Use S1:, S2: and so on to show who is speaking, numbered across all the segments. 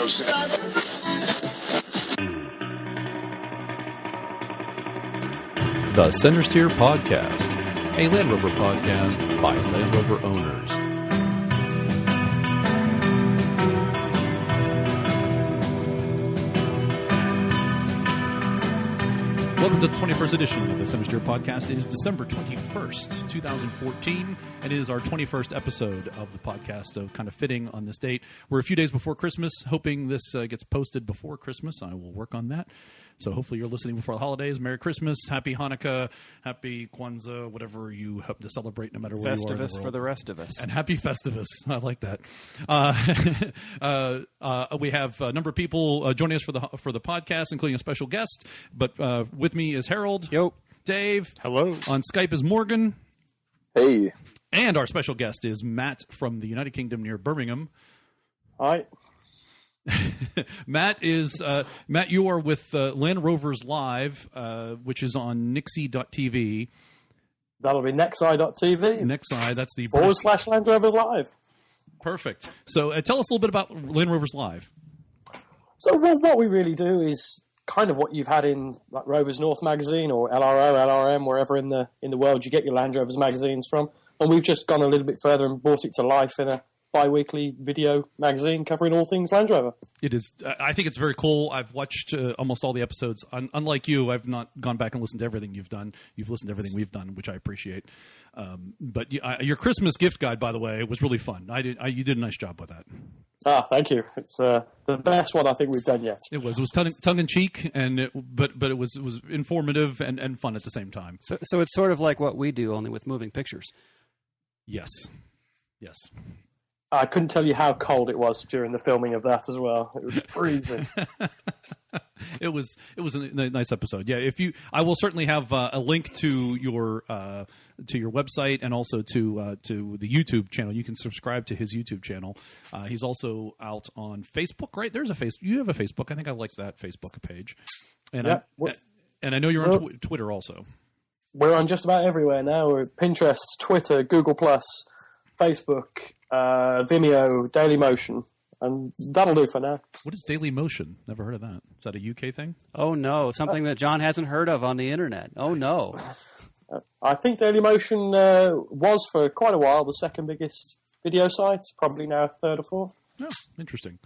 S1: The Centresteer Podcast, a Land Rover podcast by Land Rover owners. Welcome to the 21st edition of the Centresteer Podcast. It is December 21st, 2014, and it is our 21st episode of the podcast, so kind of fitting on this date. We're a few days before Christmas, hoping this gets posted before Christmas. I will work on that. So hopefully you're listening before the holidays. Merry Christmas, Happy Hanukkah, Happy Kwanzaa, whatever you hope to celebrate, no matter where you are in the world.
S2: Festivus for the rest of us.
S1: And Happy Festivus. I like that. We have a number of people joining us for the podcast, including a special guest. But with me is Harold.
S2: Yo.
S1: Dave.
S3: Hello.
S1: On Skype is Morgan.
S3: Hey.
S1: And our special guest is Matt from the United Kingdom near Birmingham.
S3: Hi.
S1: Matt, you are with LandRoversLive, which is on nixie.tv.
S3: That'll be nexi.tv.
S1: Nexi, that's the
S3: / LandRoversLive.
S1: Perfect. So tell us a little bit about LandRoversLive.
S3: So what we really do is kind of what you've had in like Rovers North magazine or LRO, LRM, wherever in the world you get your Land Rovers magazines from. And we've just gone a little bit further and brought it to life in a bi-weekly video magazine covering all things Land Rover. It is.
S1: I think it's very cool. I've watched almost all the episodes. Unlike you, I've not gone back and listened to everything you've done. You've listened to everything we've done, which I appreciate. But your Christmas gift guide, by the way, was really fun. You did a nice job with that.
S3: Thank you. It's the best one I think we've done yet.
S1: It was tongue in cheek, but it was informative and fun at the same time.
S2: So it's sort of like what we do, only with moving pictures.
S1: Yes.
S3: I couldn't tell you how cold it was during the filming of that as well. It was freezing.
S1: It was a nice episode. Yeah, I will certainly have a link to your website and also to the YouTube channel. You can subscribe to his YouTube channel. He's also out on Facebook, right? You have a Facebook. I think I like that Facebook page. And
S3: yeah,
S1: and I know you're on Twitter also. We're
S3: on just about everywhere now. We're Pinterest, Twitter, Google+, Facebook, Vimeo, Dailymotion, and that'll do for now.
S1: What is Dailymotion? Never heard of that. Is that a UK thing?
S2: Oh, no. Something that John hasn't heard of on the internet. Oh, no.
S3: I think Dailymotion was for quite a while the second biggest video site, probably now third or fourth.
S1: Oh, interesting.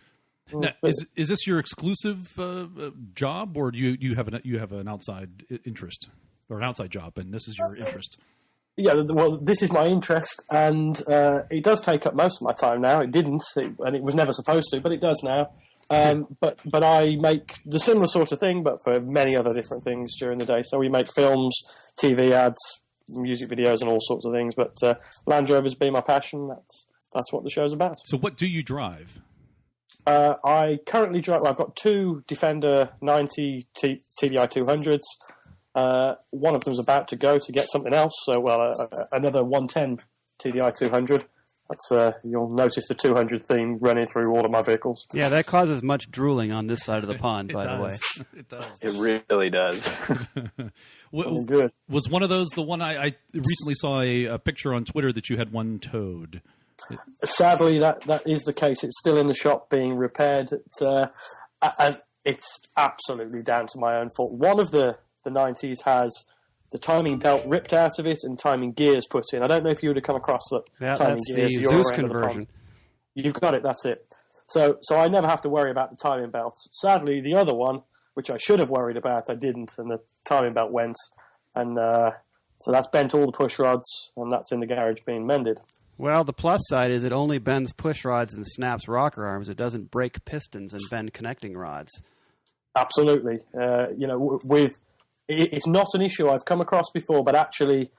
S1: Now, is this your exclusive job, or do you have an outside interest or an outside job, and this is your interest?
S3: Yeah, well, this is my interest, and it does take up most of my time now. It didn't, and it was never supposed to, but it does now. But I make the similar sort of thing, but for many other different things during the day. So we make films, TV ads, music videos, and all sorts of things. But Land Rovers being my passion, that's what the show's about.
S1: So what do you drive?
S3: I currently drive. Well, I've got two Defender 90 TDI 200s. One of them's about to go to get something else. So, another 110 TDI 200. That's you'll notice the 200 theme running through all of my vehicles.
S2: Yeah, that causes much drooling on this side of the pond, by the way.
S1: It does.
S3: It really does.
S1: Good. Was one of those the one I recently saw a picture on Twitter that you had one towed?
S3: Sadly, that is the case. It's still in the shop being repaired. And it's absolutely down to my own fault. One of the 90s has the timing belt ripped out of it and timing gears put in. I don't know if you would have come across that.
S2: Yeah,
S3: timing
S2: that's
S3: gears.
S2: the Zeus conversion.
S3: You've got it, that's it. So I never have to worry about the timing belts. Sadly, the other one, which I should have worried about, I didn't, and the timing belt went. And so that's bent all the push rods, and that's in the garage being mended.
S2: Well, the plus side is it only bends push rods and snaps rocker arms. It doesn't break pistons and bend connecting rods.
S3: Absolutely. It's not an issue I've come across before, but actually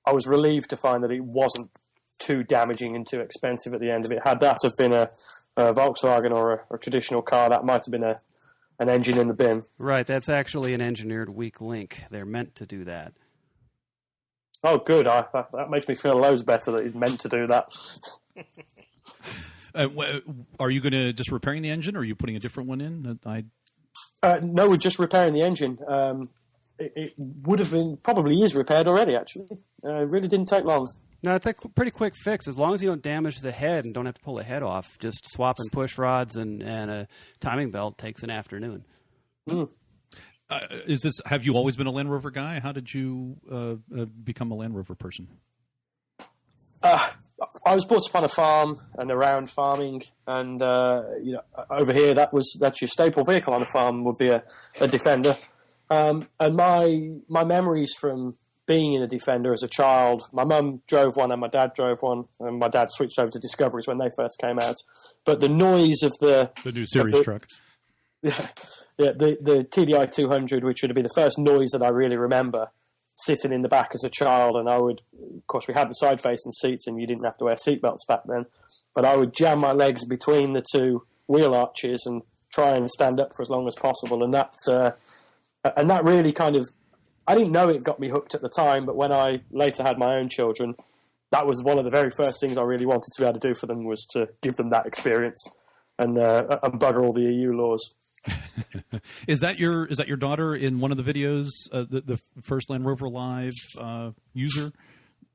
S3: I was relieved to find that it wasn't too damaging and too expensive at the end of it. Had that have been a Volkswagen or a traditional car, that might have been an engine in the bin.
S2: Right, that's actually an engineered weak link. They're meant to do that.
S3: Oh, good. That makes me feel loads better that he's meant to do that.
S1: Are you going to just repairing the engine, or are you putting a different one in?
S3: No, we're just repairing the engine. It would have been, probably is repaired already, actually. It really didn't take long.
S2: No, it's a pretty quick fix. As long as you don't damage the head and don't have to pull the head off, just swapping push rods and a timing belt takes an afternoon.
S1: Have you always been a Land Rover guy? How did you become a Land Rover person?
S3: I was brought up on a farm and around farming, and over here that's your staple vehicle on a farm would be a Defender. And my memories from being in a Defender as a child, my mum drove one and my dad drove one, and my dad switched over to Discoveries when they first came out. But the noise of the
S1: new series truck,
S3: the TDI 200, which would be the first noise that I really remember, sitting in the back as a child, and of course we had the side-facing seats and you didn't have to wear seatbelts back then, but I would jam my legs between the two wheel arches and try and stand up for as long as possible, and that really kind of, I didn't know it got me hooked at the time, but when I later had my own children, that was one of the very first things I really wanted to be able to do for them, was to give them that experience and bugger all the EU laws.
S1: Is that your daughter in one of the videos, the first Land Rover Live user?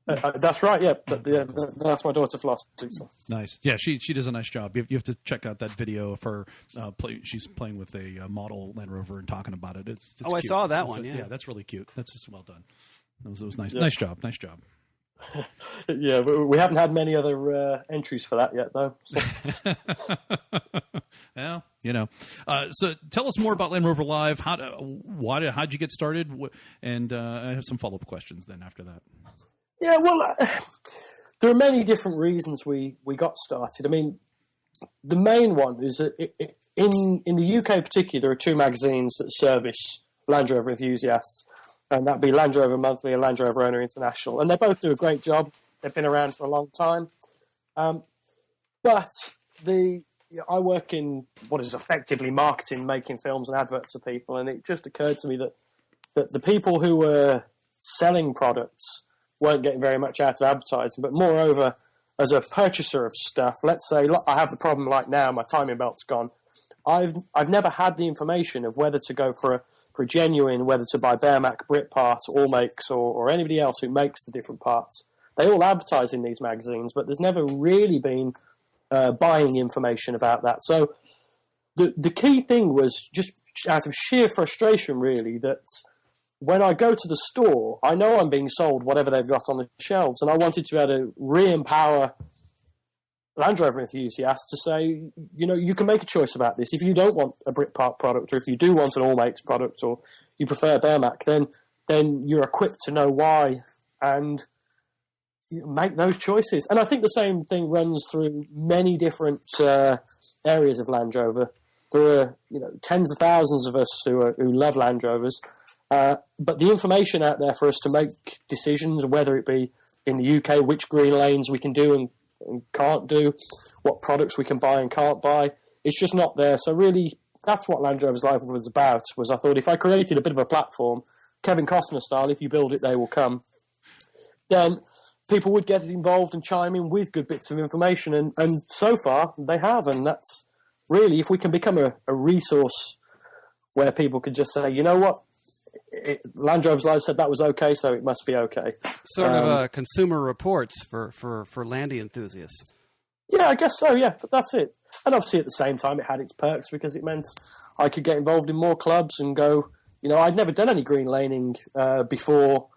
S3: That's right. Yeah, that's my daughter Felicity. So.
S1: Nice. Yeah, she does a nice job. You have to check out that video of her. She's playing with a model Land Rover and talking about it. It's
S2: I
S1: cute.
S2: saw that one. Yeah,
S1: that's really cute. That's just well done. It was nice. Yeah. Nice job. Nice job.
S3: Yeah, we haven't had many other entries for that yet, though. So.
S1: Well, so tell us more about Land Rover Live. How'd you get started? And I have some follow-up questions then after that.
S3: Yeah, well, there are many different reasons we got started. I mean, the main one is that in the UK in particular, there are two magazines that service Land Rover enthusiasts, and that'd be Land Rover Monthly and Land Rover Owner International. And they both do a great job. They've been around for a long time. But I work in what is effectively marketing, making films and adverts for people, and it just occurred to me that the people who were selling products weren't getting very much out of advertising. But moreover, as a purchaser of stuff, let's say I have the problem like now, my timing belt's gone. I've never had the information of whether to go for a genuine, whether to buy Bearmac, Brit parts, All Makes, or anybody else who makes the different parts. They all advertise in these magazines, but there's never really been buying information about that. So the key thing was just out of sheer frustration, really, that when I go to the store, I know I'm being sold whatever they've got on the shelves, and I wanted to be able to re-empower Land Rover enthusiasts to say, you can make a choice about this. If you don't want a Brit Park product, or if you do want an All Makes product, or you prefer Bearmac, then you're equipped to know why and make those choices. And I think the same thing runs through many different areas of Land Rover. There are tens of thousands of us who love Land Rovers, but the information out there for us to make decisions, whether it be in the UK, which green lanes we can do and can't do, what products we can buy and can't buy, it's just not there. So really, that's what LandRoversLive was about. I thought if I created a bit of a platform, Kevin Costner style, if you build it, they will come, then people would get involved and chime in with good bits of information, and so far they have. And that's really, if we can become a resource where people could just say, you know what, LandRoversLive said that was okay, so it must be okay.
S2: Sort of consumer reports for Landy enthusiasts.
S3: Yeah, I guess so, yeah, but that's it. And obviously at the same time it had its perks because it meant I could get involved in more clubs and go, I'd never done any green laning before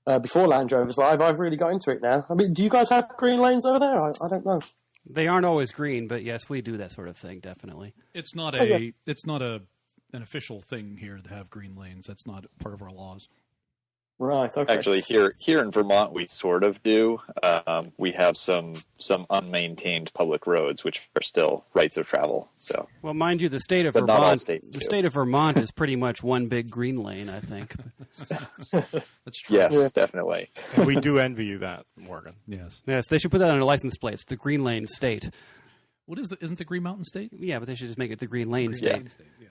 S3: LandRoversLive. I've really got into it now. I mean, do you guys have green lanes over there? I don't know.
S2: They aren't always green, but yes, we do that sort of thing, definitely.
S1: It's not an official thing here to have green lanes. That's not part of our laws.
S3: Right. Okay.
S4: Actually, here in Vermont, we sort of do. We have some unmaintained public roads, which are still rights of travel. So,
S2: well, mind you, the state of Vermont is pretty much one big green lane, I think.
S1: That's true.
S4: Yes, definitely.
S5: And we do envy you that, Morgan.
S2: Yes, they should put that on a license plate. The Green Lane State.
S1: What is isn't the Green Mountain State?
S2: Yeah, but they should just make it the Green Lane State.
S1: Yeah.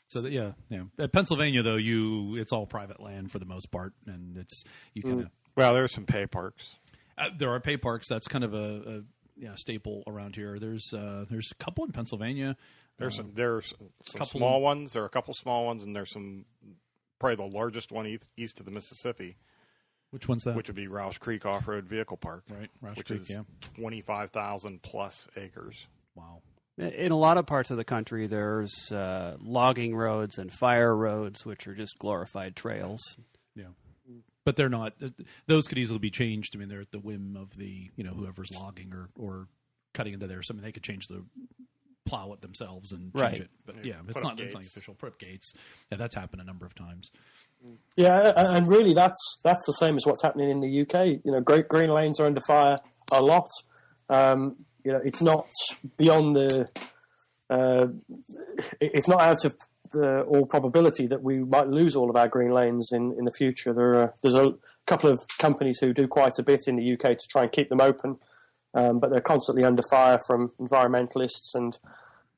S1: So yeah. At Pennsylvania, though, it's all private land for the most part, and you kind of.
S5: Well, there's some pay parks.
S1: There are pay parks. That's kind of a staple around here. There's a couple in Pennsylvania.
S5: There's some small ones. There are a couple small ones, and there's probably the largest one east of the Mississippi.
S1: Which one's that?
S5: Which would be Roush Creek Off-Road Vehicle Park.
S1: Right, Roush
S5: which
S1: Creek,
S5: is
S1: yeah.
S5: 25,000 plus acres.
S1: Wow.
S2: In a lot of parts of the country, there's logging roads and fire roads, which are just glorified trails.
S1: Yeah. But they're not. Those could easily be changed. I mean, they're at the whim of the whoever's logging or cutting into there. Something they could change plow it themselves and change it. But it's not official. Put up gates. Yeah, that's happened a number of times.
S3: Yeah, and really that's the same as what's happening in the UK. Great green lanes are under fire a lot. It's not beyond it's not out of all probability that we might lose all of our green lanes in the future. There's a couple of companies who do quite a bit in the UK to try and keep them open, but they're constantly under fire from environmentalists, and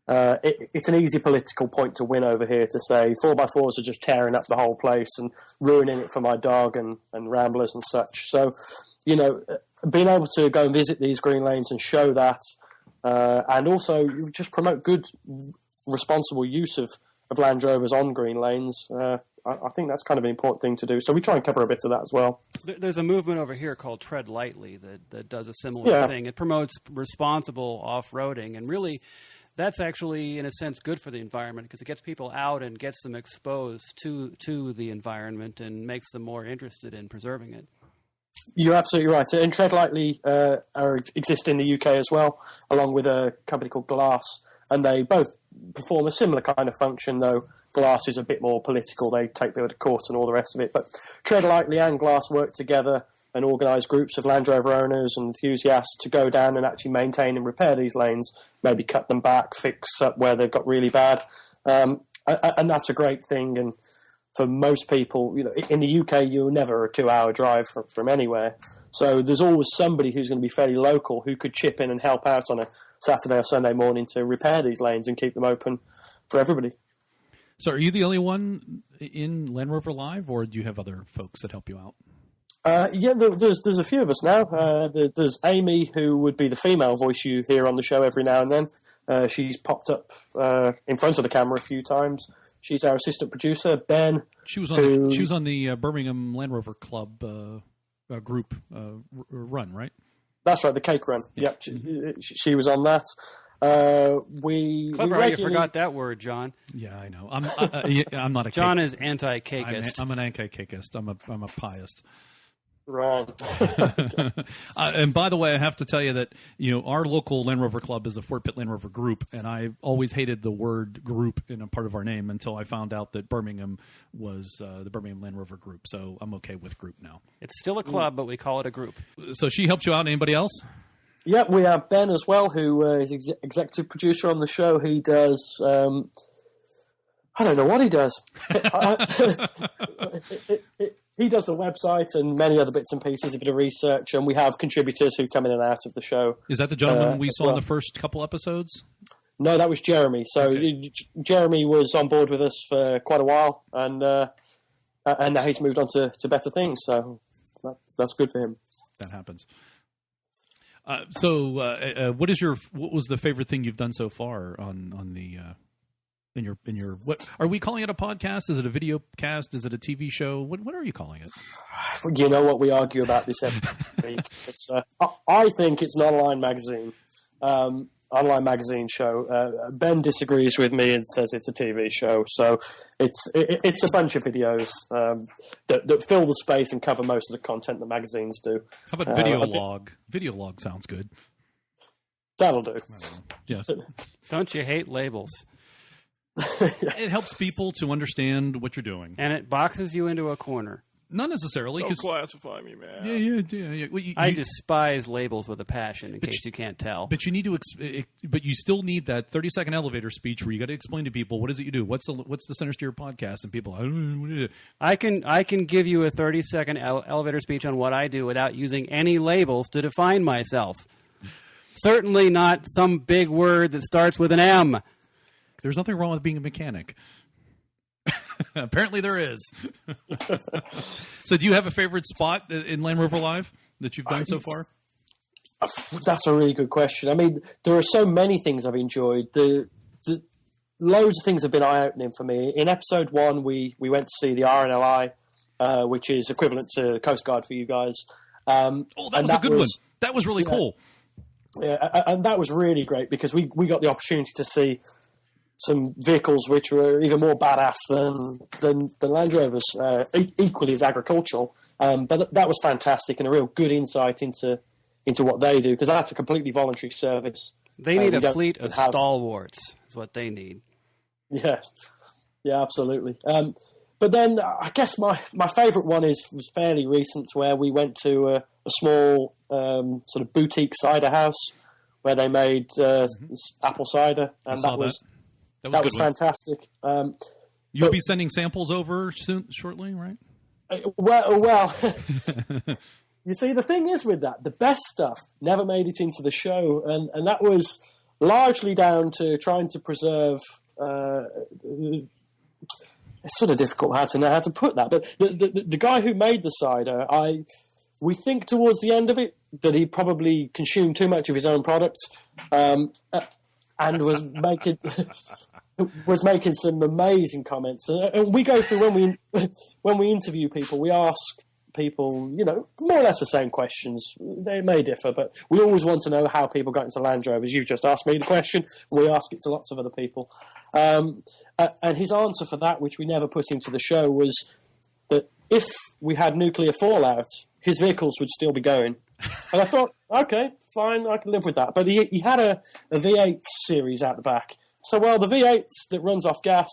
S3: it's an easy political point to win over here to say 4x4s are just tearing up the whole place and ruining it for my dog and ramblers and such. So, being able to go and visit these green lanes and show that, and also just promote good, responsible use of Land Rovers on green lanes, I think that's kind of an important thing to do. So we try and cover a bit of that as well.
S2: There's a movement over here called Tread Lightly that does a similar thing. It promotes responsible off-roading, and really that's actually, in a sense, good for the environment because it gets people out and gets them exposed to the environment and makes them more interested in preserving it.
S3: You're absolutely right. And Tread Lightly exist in the UK as well, along with a company called Glass. And they both perform a similar kind of function, though Glass is a bit more political. They take people to court and all the rest of it. But Tread Lightly and Glass work together and organise groups of Land Rover owners and enthusiasts to go down and actually maintain and repair these lanes, maybe cut them back, fix up where they've got really bad. And that's a great thing. And for most people, in the UK, you're never a 2-hour drive from anywhere. So there's always somebody who's going to be fairly local who could chip in and help out on a Saturday or Sunday morning to repair these lanes and keep them open for everybody.
S1: So are you the only one in LandRoverLive, or do you have other folks that help you out?
S3: There's a few of us now. There's Amy, who would be the female voice you hear on the show every now and then. She's popped up in front of the camera a few times. She's our assistant producer, Ben.
S1: She was on the Birmingham Land Rover Club group run, right?
S3: That's right, the cake run. Yep, she was on that.
S2: Clever how you forgot that word, John.
S1: Yeah, I know. I'm not a
S2: John is anti-cakeist.
S1: I'm an anti-cakeist. I'm a piist.
S3: Right.
S1: And by the way, I have to tell you that our local Land Rover Club is the Fort Pitt Land Rover Group, and I've always hated the word "group" in a part of our name until I found out that Birmingham was the Birmingham Land Rover Group. So I'm okay with group now.
S2: It's still a club, but we call it a group.
S1: So she helps you out. Anybody else?
S3: Yeah, we have Ben as well, who is executive producer on the show. He does. I don't know what he does. He does the website and many other bits and pieces, a bit of research, and we have contributors who come in and out of the show.
S1: Is that the gentleman we saw in the first couple episodes?
S3: No, that was Jeremy. So Jeremy was on board with us for quite a while, and now he's moved on to better things. So that's good for him.
S1: That happens. What was the favorite thing you've done so far on the? In your what are we calling it? A podcast? Is it a video cast? Is it a TV show? What are you calling it?
S3: You know what we argue about this every week. It's I think it's an online magazine show. Ben disagrees with me and says it's a TV show. So it's a bunch of videos that fill the space and cover most of the content that magazines do.
S1: How about video log? Video log sounds good.
S3: That'll do.
S1: Yes.
S2: Don't you hate labels?
S1: It helps people to understand what you're doing,
S2: and it boxes you into a corner.
S1: Not necessarily.
S5: Don't classify me, man.
S1: Yeah. Well,
S2: I despise labels with a passion. In case you can't tell,
S1: but you need to. But you still need that 30-second elevator speech where you got to explain to people what is it you do. What's the Centresteer podcast? And people, I don't know what is it.
S2: I can give you a 30-second elevator speech on what I do without using any labels to define myself. Certainly not some big word that starts with an M.
S1: There's nothing wrong with being a mechanic. Apparently there is. So do you have a favorite spot in Land Rover Live that you've done so far?
S3: That's a really good question. I mean, there are so many things I've enjoyed. The loads of things have been eye-opening for me. In episode 1, we went to see the RNLI which is equivalent to Coast Guard for you guys.
S1: That was a good one. That was really cool.
S3: Yeah, and that was really great because we got the opportunity to see some vehicles which were even more badass than Land Rovers, equally as agricultural. But that was fantastic and a real good insight into what they do, because that's a completely voluntary service.
S2: They need a fleet of stalwarts is what they need.
S3: Yeah, absolutely. But then I guess my favourite one was fairly recent, where we went to a small sort of boutique cider house where they made apple cider, and that was fantastic.
S1: You'll be sending samples over shortly, right?
S3: Well, you see, the thing is with that, the best stuff never made it into the show, and that was largely down to trying to preserve. It's sort of difficult how to put that, but the guy who made the cider, we think towards the end of it that he probably consumed too much of his own product, and was making some amazing comments. And we go through when we interview people, we ask people, more or less the same questions. They may differ, but we always want to know how people got into Land Rovers. You've just asked me the question. We ask it to lots of other people. And his answer for that, which we never put into the show, was that if we had nuclear fallout, his vehicles would still be going. And I thought, okay, fine, I can live with that. But he had a V8 series out the back. So, well, the V8 that runs off gas,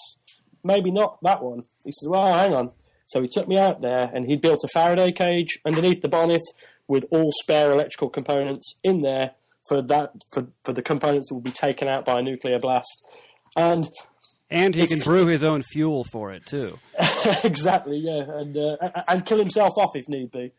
S3: maybe not that one. He said, well, hang on. So he took me out there, and he built a Faraday cage underneath the bonnet with all spare electrical components in there for the components that will be taken out by a nuclear blast. And
S2: he can brew his own fuel for it too.
S3: Exactly, yeah, and kill himself off if need be.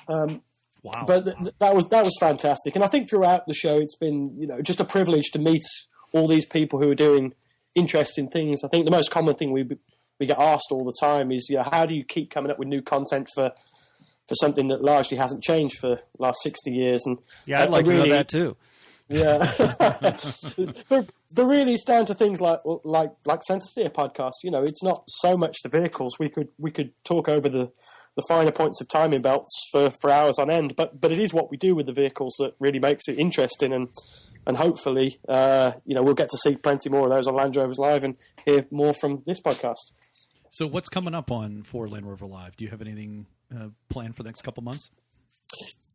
S1: Wow!
S3: But that was fantastic, and I think throughout the show it's been just a privilege to meet all these people who are doing interesting things. I think the most common thing we get asked all the time is, how do you keep coming up with new content for something that largely hasn't changed for the last 60 years? And
S2: I'd like to know that too.
S3: Yeah, but really it's down to things like Centresteer podcast. It's not so much the vehicles. We could talk over the finer points of timing belts for hours on end. But it is what we do with the vehicles that really makes it interesting, and hopefully we'll get to see plenty more of those on Land Rovers Live and hear more from this podcast.
S1: So what's coming up for Land Rover Live? Do you have anything planned for the next couple months?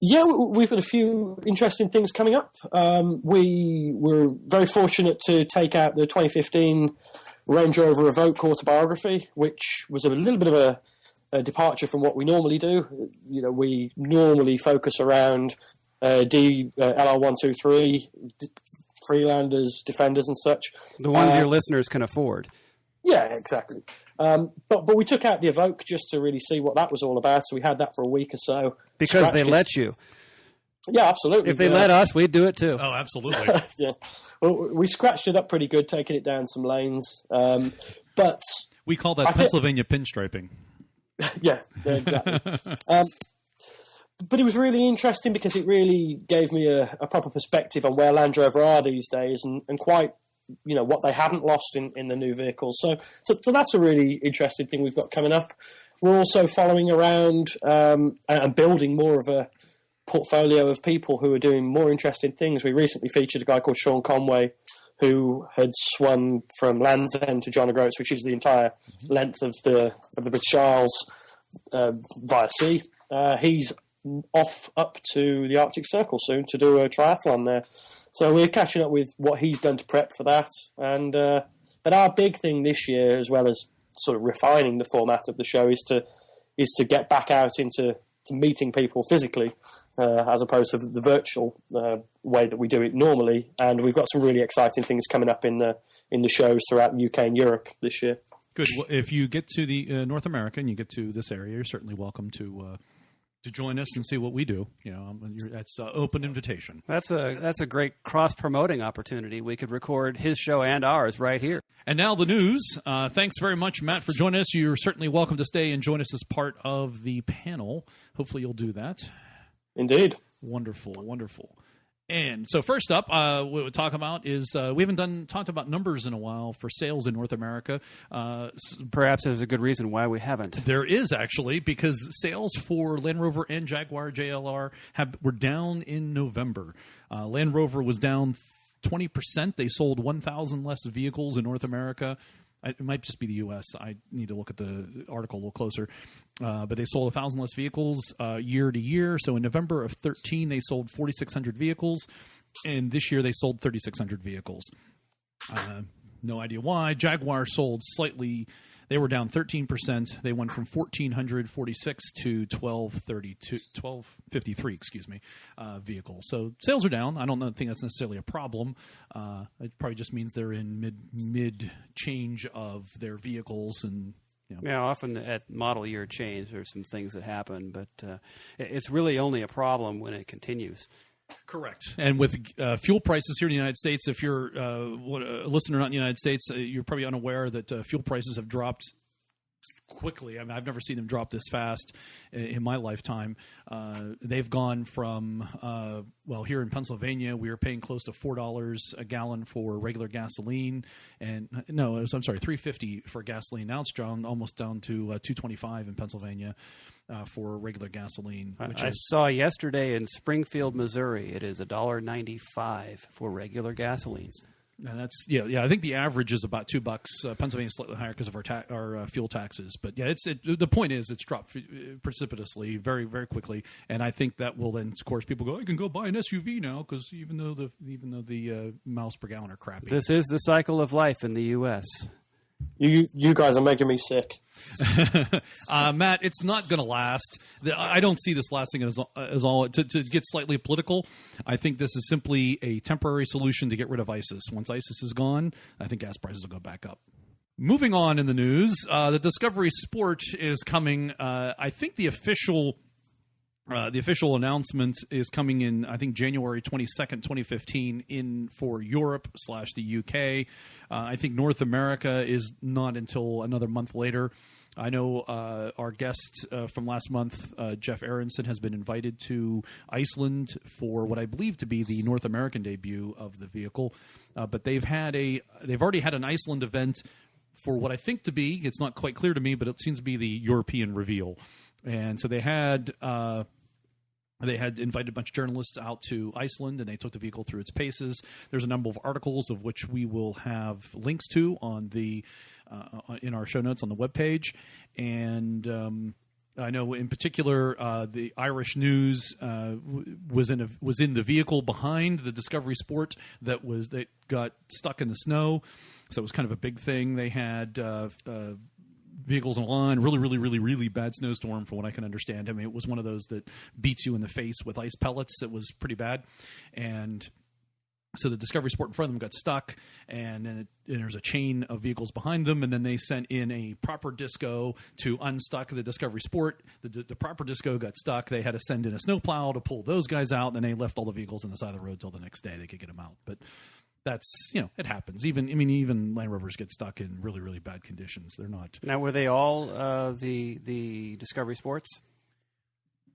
S3: Yeah, we've got a few interesting things coming up. We were very fortunate to take out the 2015 Range Rover Evoque autobiography, which was a little bit of a departure from what we normally do. We normally focus around LR123, Freelanders, Defenders and such.
S2: The ones your listeners can afford.
S3: Yeah, exactly. But we took out the Evoque just to really see what that was all about. So we had that for a week or so.
S2: Because they let you.
S3: Yeah, absolutely.
S2: If they let us, we'd do it too.
S1: Oh, absolutely.
S3: Yeah. Well, we scratched it up pretty good, taking it down some lanes. But
S1: we call that Pennsylvania pinstriping.
S3: Yeah, exactly. But it was really interesting because it really gave me a proper perspective on where Land Rover are these days, and quite what they hadn't lost in the new vehicles. So that's a really interesting thing we've got coming up. We're also following around and building more of a portfolio of people who are doing more interesting things. We recently featured a guy called Sean Conway, who had swum from Land's End to John O'Groats, which is the entire length of the British Isles via sea. He's off up to the Arctic Circle soon to do a triathlon there. So we're catching up with what he's done to prep for that. And but our big thing this year, as well as sort of refining the format of the show, is to get back out into meeting people physically, as opposed to the virtual way that we do it normally. And we've got some really exciting things coming up in the shows throughout the UK and Europe this year.
S1: Good. Well, if you get to the North America and you get to this area, you're certainly welcome to join us and see what we do. That's open invitation.
S2: That's a great cross-promoting opportunity. We could record his show and ours right here.
S1: And now the news. Thanks very much, Matt, for joining us. You're certainly welcome to stay and join us as part of the panel. Hopefully you'll do that.
S3: Indeed.
S1: Wonderful, wonderful. And so first up, what we'll talk about is we haven't talked about numbers in a while for sales in North America.
S2: Perhaps there's a good reason why we haven't.
S1: There is actually, because sales for Land Rover and Jaguar JLR were down in November. Land Rover was down 20%. They sold 1,000 less vehicles in North America. It might just be the U.S. I need to look at the article a little closer. But they sold 1,000 less vehicles year to year. So in November of 2013, they sold 4,600 vehicles. And this year, they sold 3,600 vehicles. No idea why. Jaguar sold slightly. They were down 13%. They went from 1,446 to 1,253, vehicles. So sales are down. I don't think that's necessarily a problem. It probably just means they're in mid change of their vehicles, and
S2: often at model year change, there's some things that happen, but it's really only a problem when it continues.
S1: Correct. And with fuel prices here in the United States, if you're a listener not in the United States, you're probably unaware that fuel prices have dropped quickly. I mean, I've never seen them drop this fast in my lifetime. They've gone from, here in Pennsylvania, we were paying close to $4 a gallon for regular gasoline. And $3.50 for gasoline. Now it's almost down to $2.25 in Pennsylvania. For regular gasoline.
S2: I saw yesterday in Springfield, Missouri, it is $1.95 for regular gasoline.
S1: And that's I think the average is about $2. Pennsylvania is slightly higher because of our fuel taxes, but the point is it's dropped precipitously very, very quickly, and I think that will then, of course, people go, I can go buy an SUV now because even though the miles per gallon are crappy.
S2: This is the cycle of life in the U.S.
S3: You guys are making me sick.
S1: Matt, it's not going to last. I don't see this lasting as all. To get slightly political, I think this is simply a temporary solution to get rid of ISIS. Once ISIS is gone, I think gas prices will go back up. Moving on in the news, the Discovery Sport is coming. I think the official announcement is coming in, I think, January 22nd, 2015 in for Europe / the UK. I think North America is not until another month later. I know our guest from last month, Jeff Aronson, has been invited to Iceland for what I believe to be the North American debut of the vehicle. But they've already had an Iceland event for what I think to be, it's not quite clear to me, but it seems to be the European reveal. And so they had invited a bunch of journalists out to Iceland, and they took the vehicle through its paces. There's a number of articles of which we will have links to on in our show notes on the webpage. And I know in particular the Irish News was in the vehicle behind the Discovery Sport that got stuck in the snow. So it was kind of a big thing. They had vehicles in line, really, really, really, really bad snowstorm from what I can understand. I mean, it was one of those that beats you in the face with ice pellets. It was pretty bad. And so the Discovery Sport in front of them got stuck, and then there's a chain of vehicles behind them, and then they sent in a proper disco to unstuck the Discovery Sport. The proper disco got stuck. They had to send in a snowplow to pull those guys out, and then they left all the vehicles on the side of the road till the next day they could get them out. But that's, it happens. Even Land Rovers get stuck in really, really bad conditions. They're not.
S2: Now, were they all the Discovery Sports?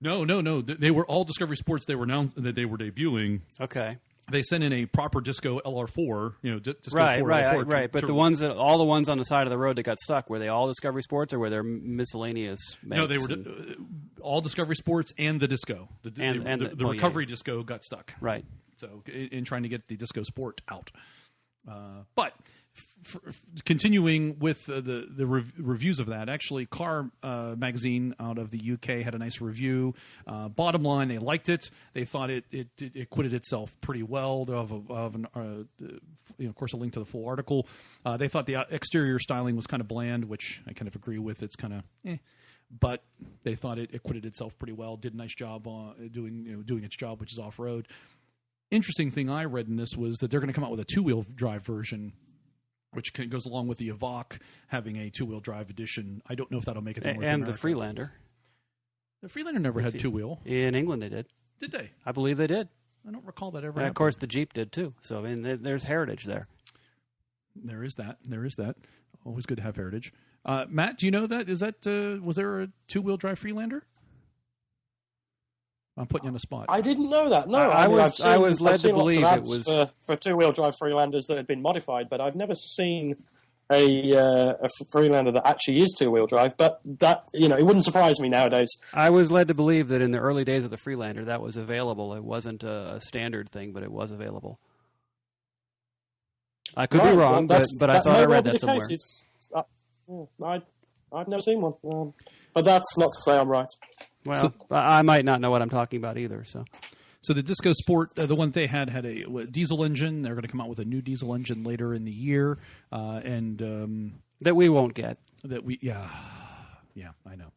S1: No. They were all Discovery Sports. They were announced that they were debuting.
S2: Okay.
S1: They sent in a proper Disco LR4, Disco
S2: right,
S1: 4
S2: right,
S1: LR4
S2: right. But all the ones on the side of the road that got stuck, were they all Discovery Sports, or were there miscellaneous makes?
S1: No, they were all Discovery Sports and the Disco. The recovery Disco got stuck.
S2: Right.
S1: So in trying to get the Disco Sport out. But continuing with the reviews of that, actually, Car Magazine out of the UK had a nice review. Bottom line, they liked it. They thought it acquitted itself pretty well. They'll have of course, a link to the full article. They thought the exterior styling was kind of bland, which I kind of agree with. It's kind of but they thought it acquitted itself pretty well. Did a nice job doing its job, which is off road. Interesting thing I read in this was that they're going to come out with a two-wheel drive version, which goes along with the Evoque having a two-wheel drive edition. I don't know if that'll make it to North America.
S2: And the Freelander.
S1: The Freelander never had two-wheel.
S2: In England they did.
S1: Did they?
S2: I believe they did.
S1: I don't recall that ever
S2: And
S1: happened.
S2: of course, the Jeep did too. So, there's heritage there.
S1: There is that. Always good to have heritage. Matt, do you know that? Was there a two-wheel drive Freelander? I'm putting you on the spot.
S3: I didn't know that. No,
S2: I was led to believe it
S3: was
S2: was
S3: for two-wheel drive Freelanders that had been modified, but I've never seen a Freelander that actually is two-wheel drive. But that, it wouldn't surprise me nowadays.
S2: I was led to believe that in the early days of the Freelander that was available. It wasn't a standard thing, but it was available. I could be wrong, but I thought I read that somewhere.
S3: I've never seen one, but that's not to say I'm right.
S2: Well, I might not know what I'm talking about either.
S1: So the Disco Sport, the one they had a diesel engine. They're going to come out with a new diesel engine later in the year, and
S2: that we won't get.
S1: Yeah, I know.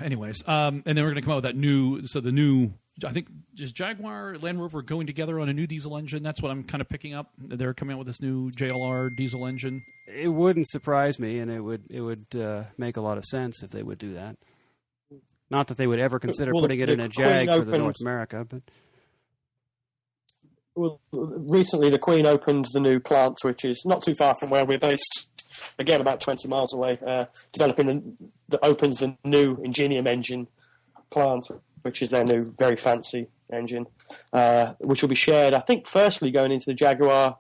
S1: Anyways, and then we're going to come out with that new. So the new, I think, is Jaguar, Land Rover going together on a new diesel engine? That's what I'm kind of picking up. They're coming out with this new JLR diesel engine.
S2: It wouldn't surprise me, and it would make a lot of sense if they would do that. Not that they would ever consider putting it in a Jag for the North America, but
S3: recently the Queen opened the new plant, which is not too far from where we're based. Again, about 20 miles away, developing that opens the new Ingenium engine plant, which is their new very fancy engine, which will be shared, I think, firstly going into the Jaguar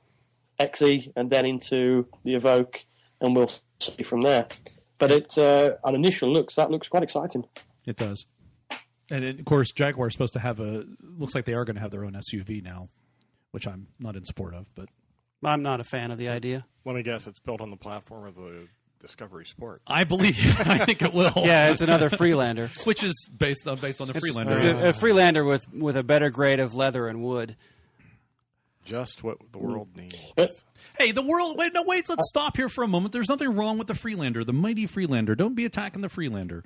S3: XE and then into the Evoque, and we'll see from there. But on initial looks, that looks quite exciting.
S1: It does. And of course, Jaguar is supposed to have looks like they are going to have their own SUV now, which I'm not in support of, but
S2: I'm not a fan of the idea.
S5: Let me guess, it's built on the platform of the Discovery Sport.
S1: I think it will.
S2: Yeah, it's another Freelander.
S1: Which is based on the Freelander.
S2: It's a Freelander with a better grade of leather and wood.
S5: Just what the world needs.
S1: Hey, the world... Wait, let's stop here for a moment. There's nothing wrong with the Freelander, the mighty Freelander. Don't be attacking the Freelander.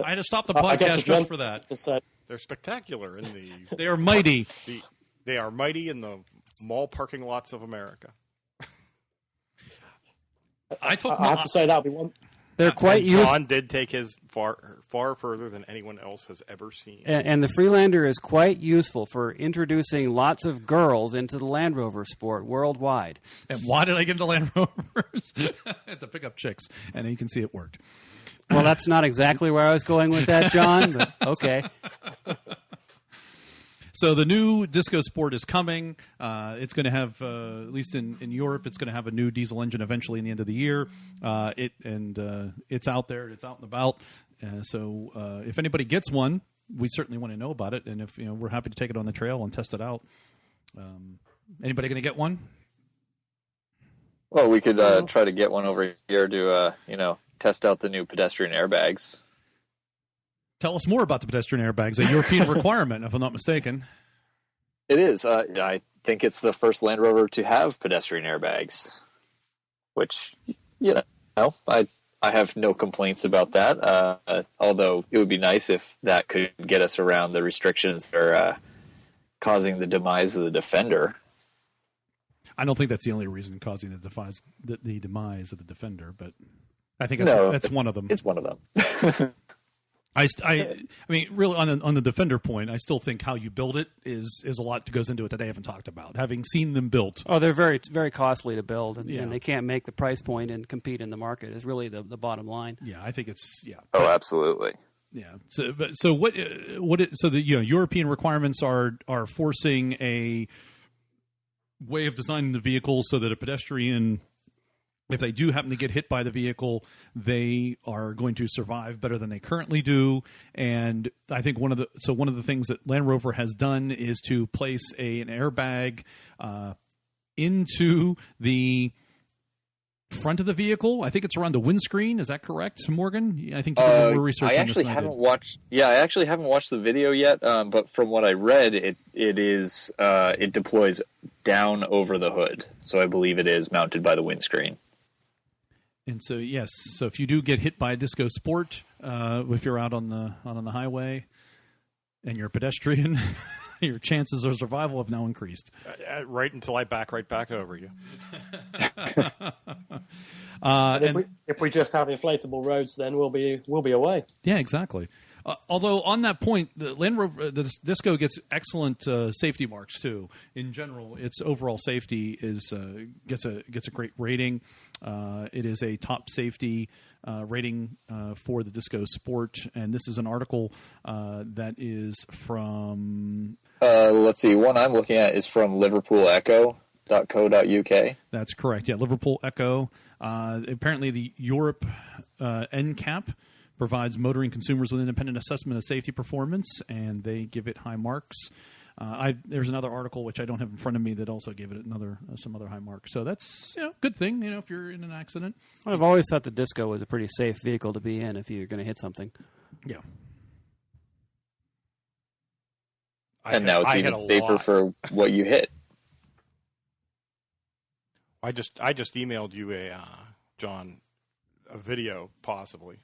S1: I had to stop the podcast just for that.
S5: They're spectacular in the...
S1: They are mighty.
S5: They are mighty in the mall parking lots of America.
S3: I have to say that'll be one.
S2: They're quite useful.
S5: John did take his far further than anyone else has ever seen.
S2: And the Freelander is quite useful for introducing lots of girls into the Land Rover sport worldwide.
S1: And why did I get into Land Rovers? To pick up chicks. And you can see it worked.
S2: Well, that's not exactly where I was going with that, John, but okay.
S1: So the new Disco Sport is coming. It's going to have, at least in Europe, it's going to have a new diesel engine eventually in the end of the year. It's out there. It's out and about. So if anybody gets one, we certainly want to know about it. And if we're happy to take it on the trail and test it out. Anybody going to get one?
S4: Well, we could try to get one over here to test out the new pedestrian airbags.
S1: Tell us more about the pedestrian airbags, a European requirement, if I'm not mistaken.
S4: It is. I think it's the first Land Rover to have pedestrian airbags, which, I have no complaints about that, although it would be nice if that could get us around the restrictions that are causing the demise of the Defender.
S1: I don't think that's the only reason causing the demise of the Defender, but I think that's one of them.
S4: It's one of them.
S1: I mean, really, on the Defender point, I still think how you build it is a lot that goes into it that I haven't talked about. Having seen them built.
S2: Oh, they're very, very costly to build, and they can't make the price point and compete in the market is really the bottom line.
S1: Yeah, I think it's, yeah.
S4: Oh, absolutely.
S1: Yeah. So the European requirements are forcing a way of designing the vehicle so that a pedestrian, if they do happen to get hit by the vehicle, they are going to survive better than they currently do. And I think one of the things that Land Rover has done is to place an airbag into the front of the vehicle. I think it's around the windscreen. Is that correct, Morgan? I think you did more research on this than I did.
S4: I actually haven't watched the video yet, but from what I read, it deploys down over the hood. So I believe it is mounted by the windscreen.
S1: And so, yes, so if you do get hit by a Disco Sport, if you're out on the highway and you're a pedestrian, your chances of survival have now increased.
S5: Right until I back right back over you.
S3: If we just have inflatable roads, then we'll be away.
S1: Yeah, exactly. Although on that point, the Land Rover, the Disco gets excellent safety marks too. In general, its overall safety gets a great rating. It is a top safety rating for the Disco Sport, and this is an article that is from...
S4: let's see. One I'm looking at is from LiverpoolEcho.co.uk.
S1: That's correct. Yeah, Liverpool Echo. Apparently, the Europe NCAP provides motoring consumers with independent assessment of safety performance, and they give it high marks. There's another article which I don't have in front of me that also gave it some other high marks. So that's good thing. If you're in an accident.
S2: I've always thought the Disco was a pretty safe vehicle to be in if you're going to hit something.
S1: Yeah.
S4: And now it's even safer for what you hit.
S5: I just emailed you John, a video possibly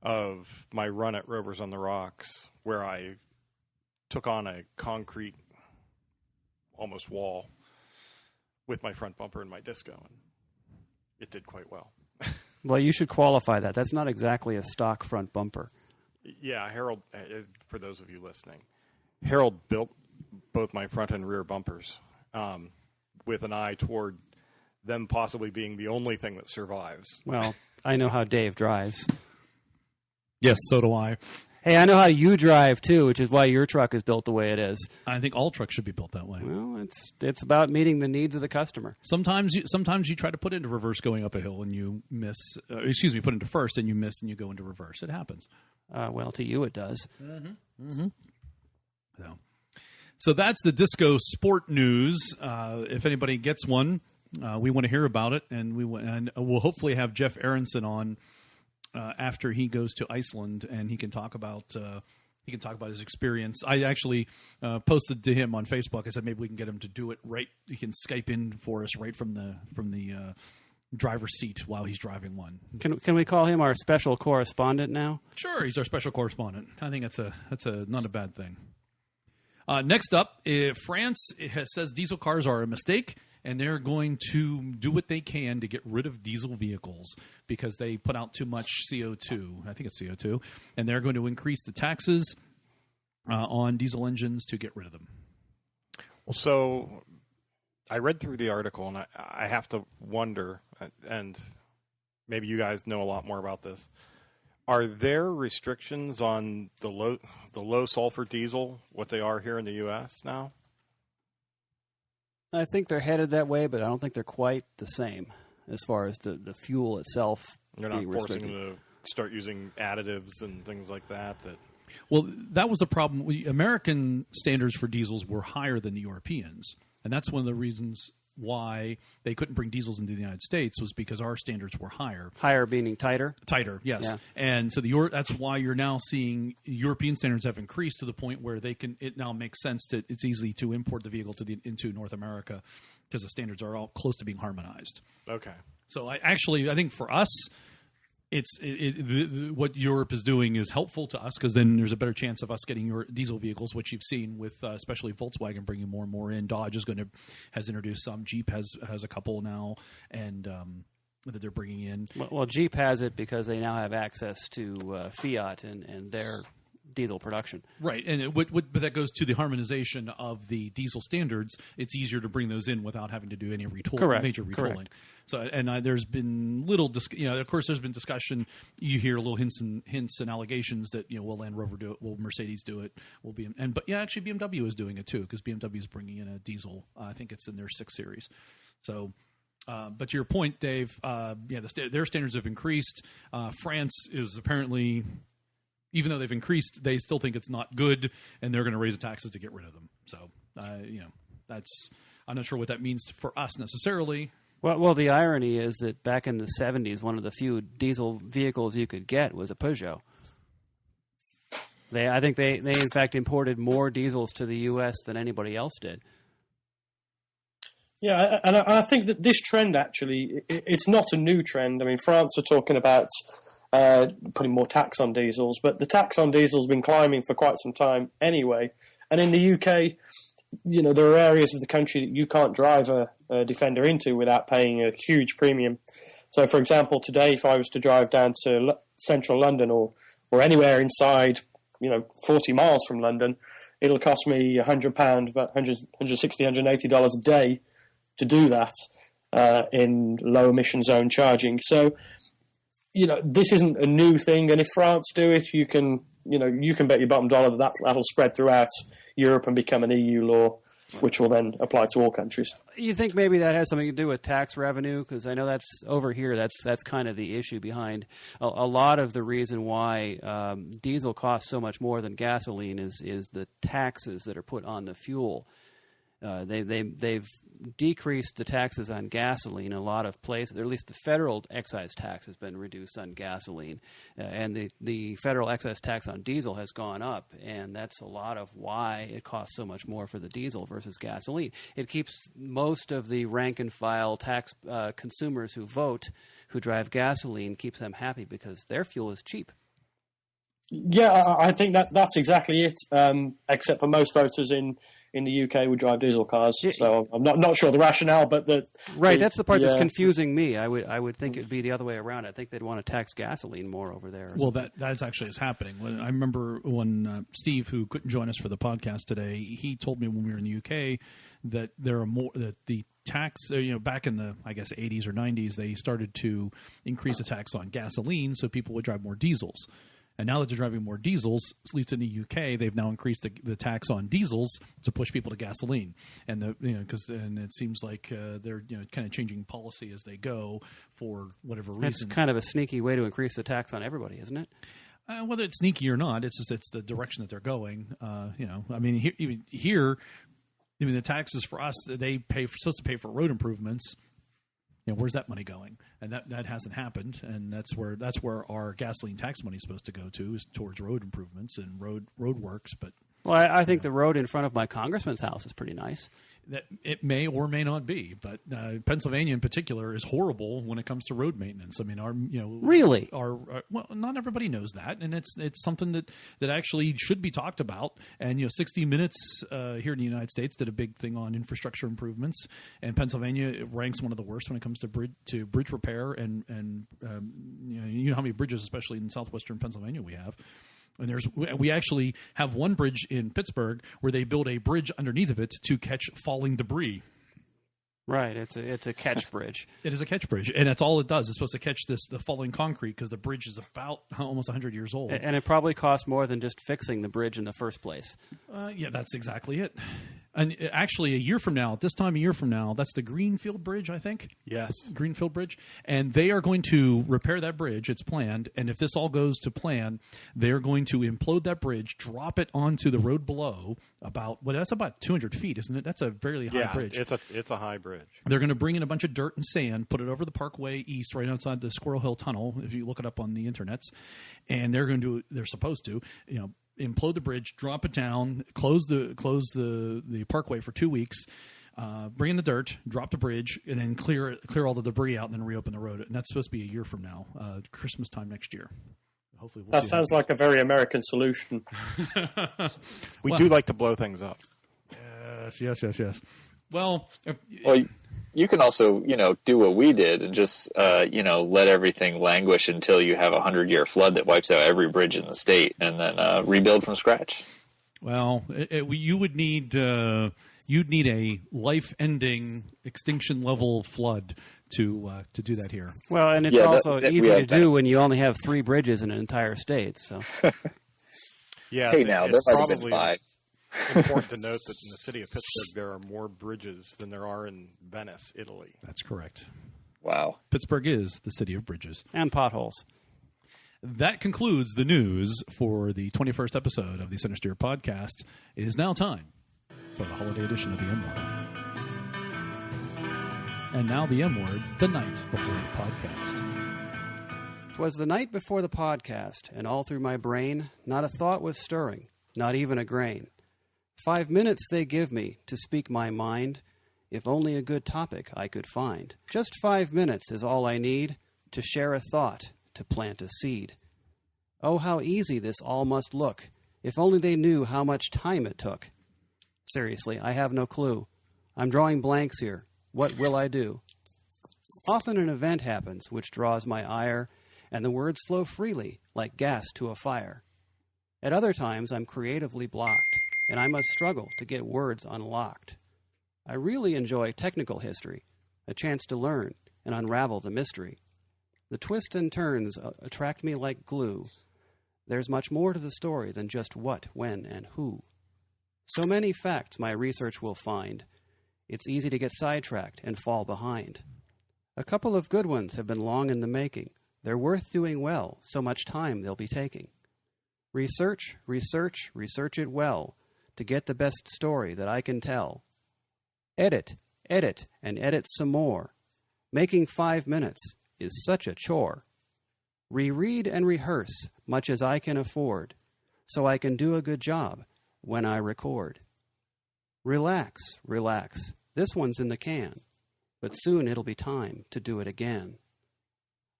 S5: of my run at Rovers on the Rocks, where I took on a concrete almost wall with my front bumper and my Disco, and it did quite well.
S2: Well, you should qualify that. That's not exactly a stock front bumper.
S5: Yeah, Harold, for those of you listening, Harold built both my front and rear bumpers with an eye toward them possibly being the only thing that survives.
S2: Well, I know how Dave drives.
S1: Yes, so do I.
S2: Hey, I know how you drive, too, which is why your truck is built the way it is.
S1: I think all trucks should be built that way.
S2: Well, it's about meeting the needs of the customer.
S1: Sometimes you try to put into reverse going up a hill and you miss. Put into first and you miss and you go into reverse. It happens.
S2: Well, to you it does.
S1: Mm-hmm. Mm-hmm. So that's the Disco Sport news. If anybody gets one, we want to hear about it, and we'll hopefully have Jeff Aronson on after he goes to Iceland, and he can talk about his experience. I actually posted to him on Facebook. I said maybe we can get him to do it right. He can Skype in for us right from the driver's seat while he's driving one.
S2: Can we call him our special correspondent now?
S1: Sure, he's our special correspondent. I think that's not a bad thing. Next up, France says diesel cars are a mistake, and they're going to do what they can to get rid of diesel vehicles because they put out too much CO2. I think it's CO2. And they're going to increase the taxes on diesel engines to get rid of them.
S5: Well, so I read through the article, and I have to wonder, and maybe you guys know a lot more about this. Are there restrictions on the low sulfur diesel, what they are here in the U.S. now?
S2: I think they're headed that way, but I don't think they're quite the same as far as the fuel itself.
S5: You're not forcing them to start using additives and things like that.
S1: Well, that was the problem. American standards for diesels were higher than the Europeans, and that's one of the reasons why they couldn't bring diesels into the United States was because our standards were higher.
S2: Higher meaning tighter?
S1: Tighter, yes. Yeah. And so that's why you're now seeing European standards have increased to the point where it now makes sense it's easy to import the vehicle into North America because the standards are all close to being harmonized.
S5: Okay.
S1: So I think for us, what Europe is doing is helpful to us because then there's a better chance of us getting your diesel vehicles, which you've seen with especially Volkswagen bringing more and more in. Dodge has introduced some. Jeep has a couple now, and that they're bringing in.
S2: Well, Jeep has it because they now have access to Fiat and their diesel production.
S1: Right, and but that goes to the harmonization of the diesel standards. It's easier to bring those in without having to do any major retooling. Correct. So, and there's been of course, there's been discussion. You hear little hints and allegations that will Land Rover do it, will Mercedes do it, will actually BMW is doing it too because BMW is bringing in a diesel. I think it's in their 6 Series. So. But to your point, Dave, their standards have increased. France is apparently, even though they've increased, they still think it's not good, and they're going to raise the taxes to get rid of them. So, I'm not sure what that means for us necessarily.
S2: Well, the irony is that back in the 70s, one of the few diesel vehicles you could get was a Peugeot. I think they in fact imported more diesels to the U.S. than anybody else did.
S3: Yeah, and I think that this trend actually, it's not a new trend. I mean, France are talking about putting more tax on diesels, but the tax on diesel has been climbing for quite some time anyway. And in the UK, there are areas of the country that you can't drive a Defender into without paying a huge premium. So, for example, today, if I was to drive down to central London or anywhere inside, 40 miles from London, it'll cost me £100, about $160, $180 a day to do that. in low emission zone charging. So, this isn't a new thing, and if France do it, you can bet your bottom dollar that that'll spread throughout Europe and become an EU law, which will then apply to all countries.
S2: You think maybe that has something to do with tax revenue? Because I know that's over here. That's kind of the issue behind a lot of the reason why diesel costs so much more than gasoline is the taxes that are put on the fuel. They've decreased the taxes on gasoline in a lot of places, or at least the federal excise tax has been reduced on gasoline, and the federal excise tax on diesel has gone up, and that's a lot of why it costs so much more for the diesel versus gasoline. It keeps most of the rank and file tax consumers who vote, who drive gasoline, keeps them happy because their fuel is cheap.
S3: Yeah, I think that's exactly it, except for most voters in the UK would drive diesel cars, so I'm not sure the rationale, but
S2: that's the part that's confusing me. I would think it'd be the other way around. I think they'd want to tax gasoline more over there.
S1: Well, that's actually is happening. I remember when Steve, who couldn't join us for the podcast today, he told me when we were in the UK that there are more that the tax. Back in the 80s or 90s, they started to increase the tax on gasoline, so people would drive more diesels. And now that they're driving more diesels, at least in the UK, they've now increased the tax on diesels to push people to gasoline. And and it seems like they're kind of changing policy as they go for whatever reason.
S2: That's kind of a sneaky way to increase the tax on everybody, isn't it?
S1: Whether it's sneaky or not, it's the direction that they're going. Here, the taxes for us, they supposed to pay for road improvements. Where's that money going? And that hasn't happened, and that's where our gasoline tax money is supposed to go to, is towards road improvements and road works. But
S2: I think the road in front of my congressman's house is pretty nice.
S1: That it may or may not be, but Pennsylvania in particular is horrible when it comes to road maintenance. I mean,
S2: really,
S1: well, not everybody knows that, and it's something that actually should be talked about. And 60 Minutes here in the United States did a big thing on infrastructure improvements, and Pennsylvania ranks one of the worst when it comes to bridge repair, and how many bridges, especially in southwestern Pennsylvania, we have. And we actually have one bridge in Pittsburgh where they build a bridge underneath of it to catch falling debris.
S2: Right, it's a catch bridge.
S1: It is a catch bridge, and that's all it does. It's supposed to catch the falling concrete because the bridge is about almost 100 years old.
S2: And it probably costs more than just fixing the bridge in the first place.
S1: Yeah, that's exactly it. And actually, this time a year from now, that's the Greenfield Bridge, I think?
S5: Yes.
S1: Greenfield Bridge. And they are going to repair that bridge. It's planned. And if this all goes to plan, they're going to implode that bridge, drop it onto the road below that's about 200 feet, isn't it? That's a fairly high bridge.
S5: It's a high bridge.
S1: They're going to bring in a bunch of dirt and sand, put it over the Parkway East, right outside the Squirrel Hill Tunnel, if you look it up on the internets. And they're supposed to, implode the bridge, drop it down, close the parkway for 2 weeks, bring in the dirt, drop the bridge, and then clear all the debris out, and then reopen the road. And that's supposed to be a year from now, Christmas time next year. Hopefully,
S3: that sounds like a very American solution.
S5: We do like to blow things up.
S1: Yes. Well,
S4: you can also, do what we did and just, let everything languish until you have a 100-year flood that wipes out every bridge in the state, and then rebuild from scratch.
S1: Well, you would need you'd need a life-ending, extinction-level flood to do that here.
S2: Well, and it's also easy to do when you only have 3 bridges in an entire state. So,
S5: yeah.
S4: Hey, now there might have been 5.
S5: Important to note that in the city of Pittsburgh, there are more bridges than there are in Venice, Italy.
S1: That's correct.
S4: Wow.
S1: Pittsburgh is the city of bridges.
S2: And potholes.
S1: That concludes the news for the 21st episode of the Centresteer podcast. It is now time for the holiday edition of the M Word. And now the M Word, the night before the podcast.
S2: 'Twas the night before the podcast, and all through my brain, not a thought was stirring, not even a grain. 5 minutes they give me to speak my mind, if only a good topic I could find. Just 5 minutes is all I need to share a thought, to plant a seed. Oh, how easy this all must look, if only they knew how much time it took. Seriously, I have no clue. I'm drawing blanks here. What will I do? Often an event happens which draws my ire, and the words flow freely, like gas to a fire. At other times, I'm creatively blocked, and I must struggle to get words unlocked. I really enjoy technical history, a chance to learn and unravel the mystery. The twists and turns attract me like glue. There's much more to the story than just what, when, and who. So many facts my research will find. It's easy to get sidetracked and fall behind. A couple of good ones have been long in the making. They're worth doing well, so much time they'll be taking. Research, research, research it well, to get the best story that I can tell. Edit, edit, and edit some more. Making 5 minutes is such a chore. Reread and rehearse much as I can afford, so I can do a good job when I record. Relax, relax, this one's in the can, but soon it'll be time to do it again.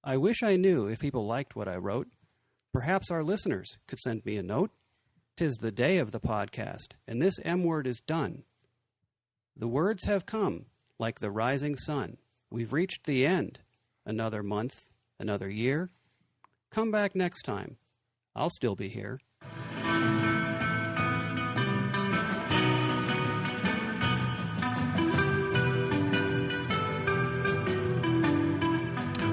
S2: I wish I knew if people liked what I wrote. Perhaps our listeners could send me a note. 'Tis the day of the podcast, and this M word is done. The words have come like the rising sun. We've reached the end. Another month, another year. Come back next time. I'll still be here.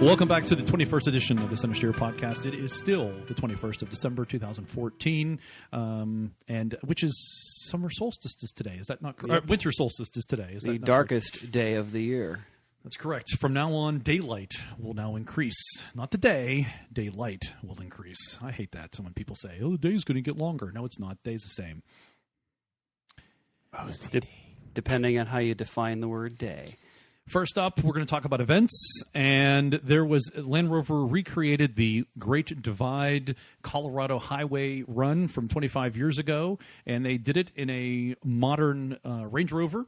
S1: Welcome back to the 21st edition of the Centresteer podcast. It is still the 21st of December, 2014, and which is summer solstice is today. Is that not correct?
S2: Yep.
S1: Winter solstice is today. Is
S2: The
S1: that not
S2: darkest
S1: correct?
S2: day of the year.
S1: That's correct. From now on, daylight will now increase. Not the day, daylight will increase. I hate that. So when people say, oh, the day's going to get longer. No, it's not. Day's the same.
S2: Depending on how you define the word day.
S1: First up, we're going to talk about events, and there was Land Rover recreated the Great Divide Colorado Highway run from 25 years ago, and they did it in a modern Range Rover,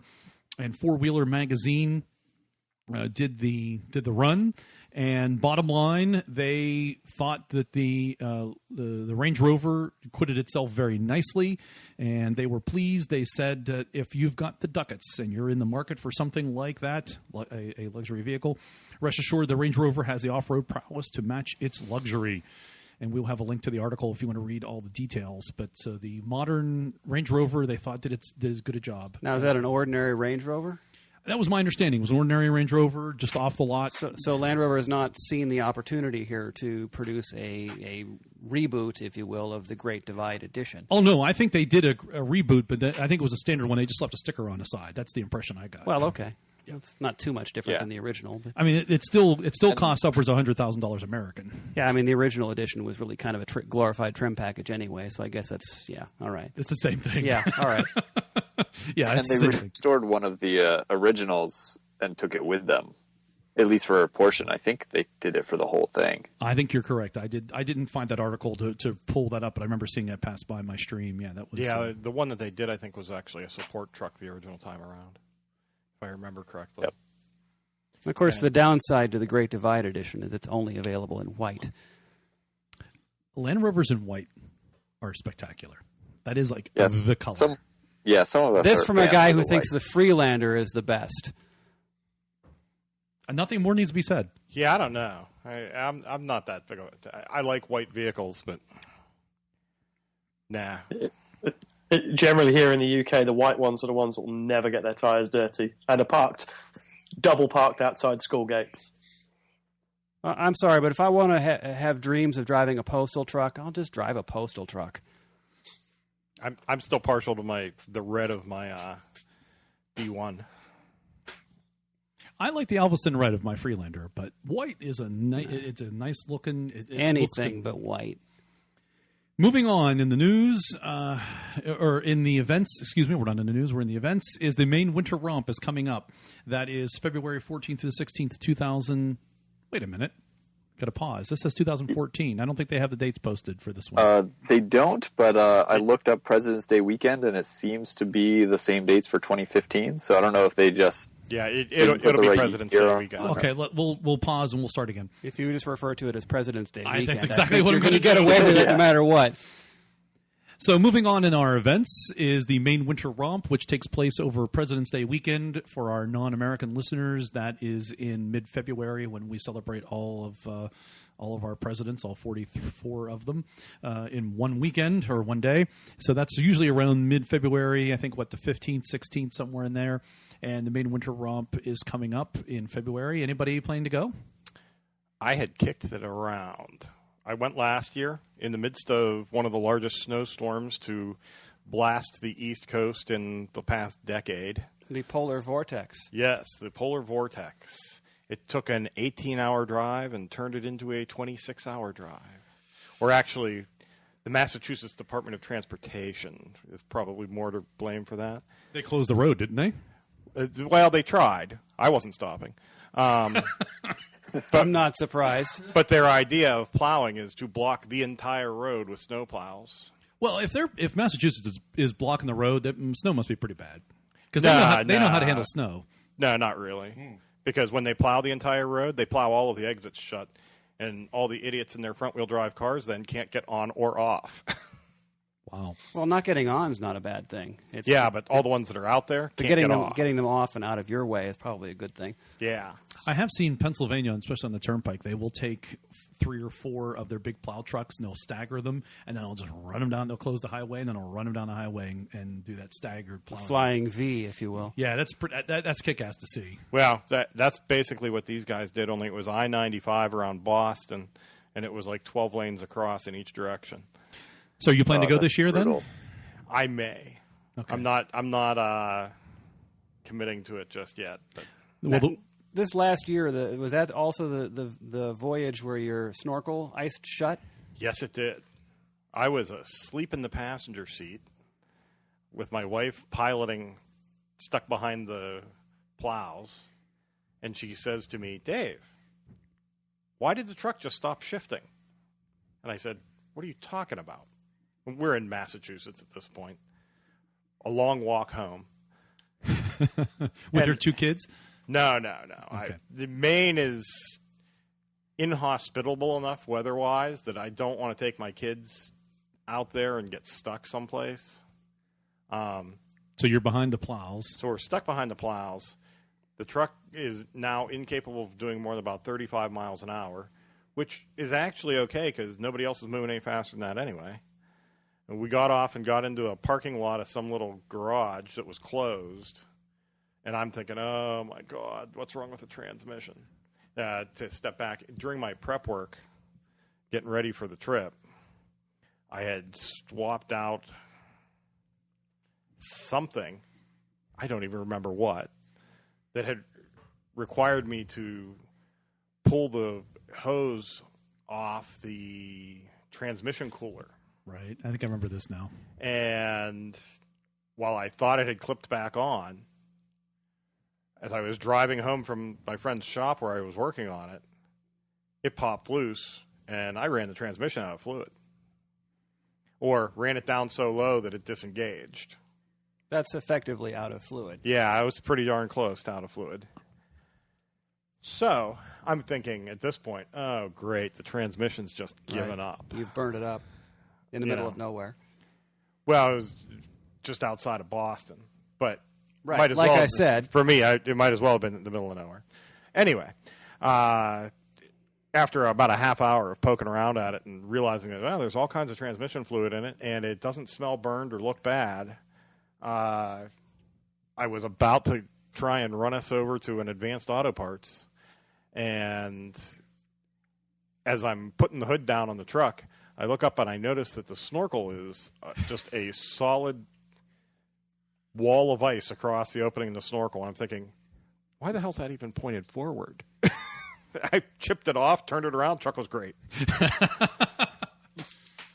S1: and Four Wheeler Magazine did the run. And bottom line, they thought that the Range Rover acquitted itself very nicely, and they were pleased. They said that if you've got the ducats and you're in the market for something like that, a luxury vehicle, rest assured the Range Rover has the off-road prowess to match its luxury. And we'll have a link to the article if you want to read all the details. But the modern Range Rover, they thought did as good a job.
S2: Now, is that an ordinary Range Rover?
S1: That was my understanding. It was an ordinary Range Rover, just off the lot.
S2: So Land Rover has not seen the opportunity here to produce a reboot, if you will, of the Great Divide edition.
S1: Oh, no, I think they did a reboot, but I think it was a standard one. They just left a sticker on the side. That's the impression I got.
S2: Well, okay. It's not too much different than the original. But.
S1: I mean, it still costs upwards of $100,000 American.
S2: Yeah, I mean, the original edition was really kind of a glorified trim package anyway, so I guess that's, all right.
S1: It's the same thing.
S2: Yeah, all right.
S1: Yeah,
S4: and they restored one of the originals and took it with them, at least for a portion. I think they did it for the whole thing.
S1: I think you're correct. I didn't find that article to pull that up, but I remember seeing that pass by my stream. Yeah, that was.
S5: Yeah, the one that they did, I think, was actually a support truck the original time around, if I remember correctly.
S4: Yep.
S2: Of course, the downside to the Great Divide edition is it's only available in white.
S1: Land Rovers in white are spectacular. That is like the color.
S4: Some of us.
S2: This
S4: are
S2: from a
S4: fans
S2: guy
S4: of
S2: who
S4: the
S2: thinks
S4: white.
S2: the Freelander is the best.
S1: Nothing more needs to be said.
S5: Yeah, I don't know. I'm not that big of a... I like white vehicles, but... Nah.
S3: Generally here in the UK, the white ones are the ones that will never get their tyres dirty and are double parked outside school gates.
S2: I'm sorry, but if I want to have dreams of driving a postal truck, I'll just drive a postal truck.
S5: I'm still partial to the red of my D1.
S1: I like the Alveston red of my Freelander, but white is it's a nice looking.
S2: Anything but white.
S1: Moving on in the news, or in the events, excuse me, we're not in the news, we're in the events, is the Maine Winter Romp is coming up. That is February 14th to the 16th, 2000. Wait a minute. Got to pause. This says 2014. I don't think they have the dates posted for this one.
S4: They don't, but I looked up President's Day weekend, and it seems to be the same dates for 2015. So I don't know if they just...
S5: Yeah, it'll be President's Day weekend.
S1: Okay, we'll pause and we'll start again.
S2: If you just refer to it as President's Day weekend,
S1: that's exactly what
S2: you're
S1: I'm
S2: going to
S1: gonna
S2: get
S1: do.
S2: away with it no matter what.
S1: So moving on in our events is the Maine Winter Romp, which takes place over President's Day weekend for our non-American listeners. That is in mid-February when we celebrate all all of our presidents, all 44 of them, in one weekend or one day. So that's usually around mid-February, I think, the 15th, 16th, somewhere in there. And the Maine Winter Romp is coming up in February. Anybody planning to go?
S5: I had kicked it around. I went last year in the midst of one of the largest snowstorms to blast the East Coast in the past decade.
S2: The polar vortex.
S5: Yes, the polar vortex. It took an 18-hour drive and turned it into a 26-hour drive. Or actually, the Massachusetts Department of Transportation is probably more to blame for that.
S1: They closed the road, didn't they?
S5: Well, they tried. I wasn't stopping.
S2: I'm not surprised.
S5: But their idea of plowing is to block the entire road with snow plows.
S1: Well, if Massachusetts is blocking the road, that snow must be pretty bad. Because they know how to handle snow.
S5: No, not really. Because when they plow the entire road, they plow all of the exits shut, and all the idiots in their front-wheel drive cars then can't get on or off.
S1: Wow.
S2: Well, not getting on is not a bad thing.
S5: But all the ones that are out there can't get off.
S2: Getting them off and out of your way is probably a good thing.
S5: Yeah.
S1: I have seen Pennsylvania, especially on the Turnpike, they will take 3 or 4 of their big plow trucks and they'll stagger them, and then they'll just run them down. They'll close the highway, and then they'll run them down the highway and do that staggered plowing.
S2: Flying V, if you will.
S1: Yeah, that's kick-ass to see.
S5: Well, that's basically what these guys did, only it was I-95 around Boston, and it was like 12 lanes across in each direction.
S1: So you plan to go this year
S4: brutal.
S1: then?
S5: I may.
S1: Okay.
S5: I'm not committing to it just yet.
S1: Well,
S2: This last year, was that also the voyage where your snorkel iced shut?
S5: Yes, it did. I was asleep in the passenger seat with my wife piloting, stuck behind the plows, and she says to me, "Dave, why did the truck just stop shifting?" And I said, "What are you talking about?" We're in Massachusetts at this point. A long walk home.
S1: With your 2 kids?
S5: No.
S1: Okay.
S5: The Maine is inhospitable enough weather-wise that I don't want to take my kids out there and get stuck someplace.
S1: So you're behind the plows.
S5: So we're stuck behind the plows. The truck is now incapable of doing more than about 35 miles an hour, which is actually okay because nobody else is moving any faster than that anyway. And we got off and got into a parking lot of some little garage that was closed. And I'm thinking, oh, my God, what's wrong with the transmission? To step back, during my prep work, getting ready for the trip, I had swapped out something, I don't even remember what, that had required me to pull the hose off the transmission cooler.
S1: Right. I think I remember this now.
S5: And while I thought it had clipped back on, as I was driving home from my friend's shop where I was working on it, it popped loose, and I ran the transmission out of fluid. Or ran it down so low that it disengaged.
S2: That's effectively out of fluid.
S5: Yeah, I was pretty darn close to out of fluid. So I'm thinking at this point, oh, great, the transmission's just given up.
S2: You've burned it up in the middle of nowhere.
S5: Well, it was just outside of Boston, but
S2: right.
S5: Might as
S2: Like
S5: well
S2: I said,
S5: for me, it might as well have been in the middle of nowhere. Anyway, after about a half hour of poking around at it and realizing that there's all kinds of transmission fluid in it and it doesn't smell burned or look bad, I was about to try and run us over to an Advanced Auto Parts, and as I'm putting the hood down on the truck, I look up and I notice that the snorkel is just a solid wall of ice across the opening of the snorkel. And I'm thinking, why the hell's that even pointed forward? I chipped it off, turned it around, truck was great.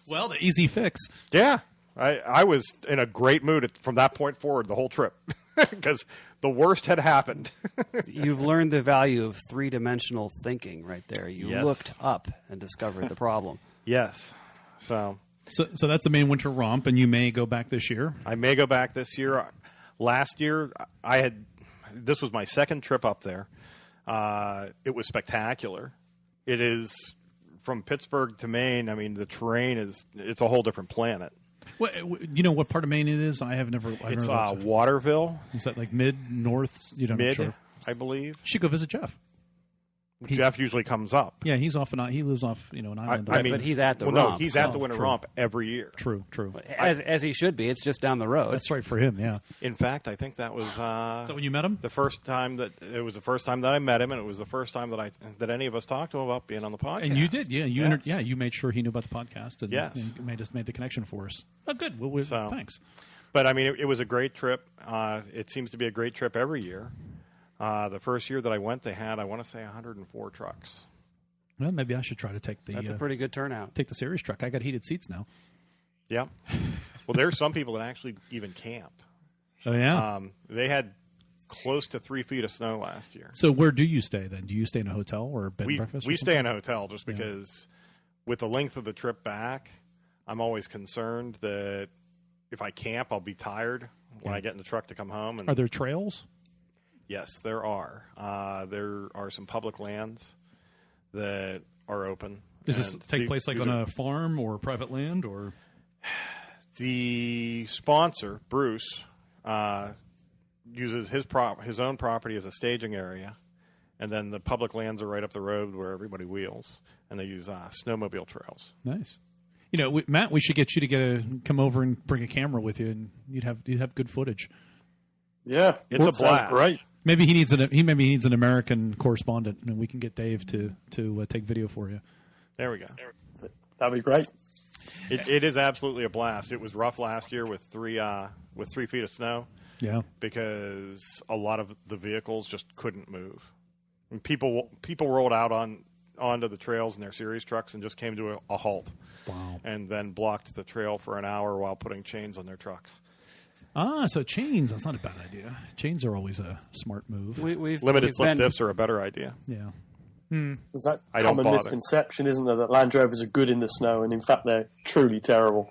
S1: Well, the easy fix.
S5: Yeah. I was in a great mood from that point forward the whole trip because the worst had happened.
S2: You've learned the value of 3-dimensional thinking right there. You
S5: Yes.
S2: looked up and discovered the problem.
S5: Yes. So
S1: that's the Maine Winter Romp, and you may go back this year.
S5: I may go back this year. Last year, this was my second trip up there. It was spectacular. It is from Pittsburgh to Maine. I mean, the terrain it's a whole different planet.
S1: You know what part of Maine it is?
S5: It's Waterville.
S1: Is that like mid, north?
S5: Mid,
S1: sure.
S5: I believe.
S1: You should go visit Jeff.
S5: Jeff usually comes up.
S1: Yeah, he's off he lives off an island.
S2: But he's at the
S5: Romp.
S2: Romp.
S5: No, he's at the Winter Romp every year.
S1: True.
S2: As he should be. It's just down the road.
S1: That's right for him. Yeah.
S5: In fact, I think that was.
S1: Is that when you met him?
S5: The first time that I met him, and it was the first time that any of us talked to him about being on the podcast.
S1: And you did, yeah.
S5: Yes.
S1: You made sure he knew about the podcast, and,
S5: yes.
S1: and made the connection for us. Oh, good. Well, thanks.
S5: But I mean, it was a great trip. It seems to be a great trip every year. The first year that I went, they had, I want to say, 104 trucks.
S1: Well, maybe I should try to take the.
S2: That's a pretty good turnout.
S1: Take the series truck. I got heated seats now.
S5: Yeah. Well, there's some people that actually even camp.
S1: Oh yeah.
S5: They had close to 3 feet of snow last year.
S1: So where do you stay then? Do you stay in a hotel or a bed and breakfast?
S5: We stay in a hotel just because, with the length of the trip back, I'm always concerned that if I camp, I'll be tired when I get in the truck to come home. And
S1: are there trails?
S5: Yes, there are. There are some public lands that are open.
S1: Does this take place like on a farm or private land, or?
S5: The sponsor, Bruce, uses his own property as a staging area, and then the public lands are right up the road where everybody wheels, and they use snowmobile trails.
S1: Nice. Matt, we should get you to come over and bring a camera with you, and you'd have good footage.
S3: Yeah,
S5: it's a blast.
S3: Great.
S1: Maybe he needs an American correspondent, and we can get Dave to take video for you.
S5: There we go.
S3: That'd be great.
S5: It is absolutely a blast. It was rough last year with 3 feet of snow.
S1: Yeah,
S5: because a lot of the vehicles just couldn't move. And people rolled out onto the trails in their series trucks and just came to a halt.
S1: Wow! And
S5: then blocked the trail for an hour while putting chains on their trucks.
S1: So chains, that's not a bad idea. Chains are always a smart move.
S5: Limited slip diffs are a better idea.
S1: Yeah.
S3: There's that common misconception, isn't there, that Land Rovers are good in the snow, and in fact they're truly terrible.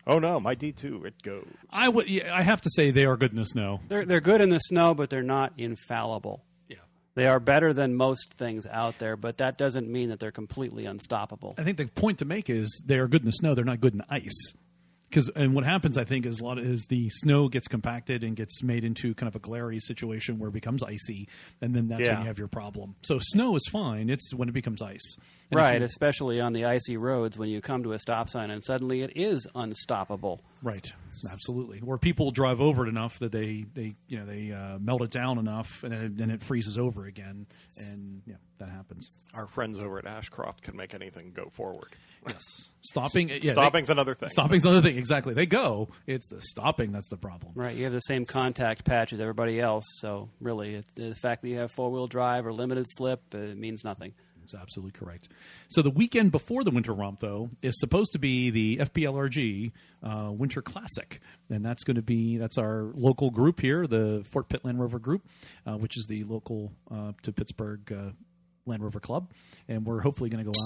S5: Oh no, my D2, it goes.
S1: I have to say they are good in the snow.
S2: They're good in the snow, but they're not infallible.
S1: Yeah.
S2: They are better than most things out there, but that doesn't mean that they're completely unstoppable.
S1: I think the point to make is they are good in the snow, they're not good in ice. And what happens, I think, is the snow gets compacted and gets made into kind of a glary situation where it becomes icy, and then that's when you have your problem. So snow is fine; it's when it becomes ice. And
S2: right, especially on the icy roads when you come to a stop sign and suddenly it is unstoppable.
S1: Right, absolutely. Or people drive over it enough that they melt it down enough, and then it freezes over again, and that happens.
S5: Our friends over at Ashcroft can make anything go forward.
S1: Yes, stopping's
S5: another thing.
S1: Stopping's another thing. Exactly, they go. It's the stopping that's the problem.
S2: Right, you have the same contact patch as everybody else, so really, the fact that you have 4-wheel drive or limited slip, it means nothing.
S1: That's absolutely correct. So the weekend before the Winter Romp, though, is supposed to be the FPLRG Winter Classic, and that's our local group here, the Fort Pitt Land Rover Group, which is the local to Pittsburgh Land Rover Club, and we're hopefully going to go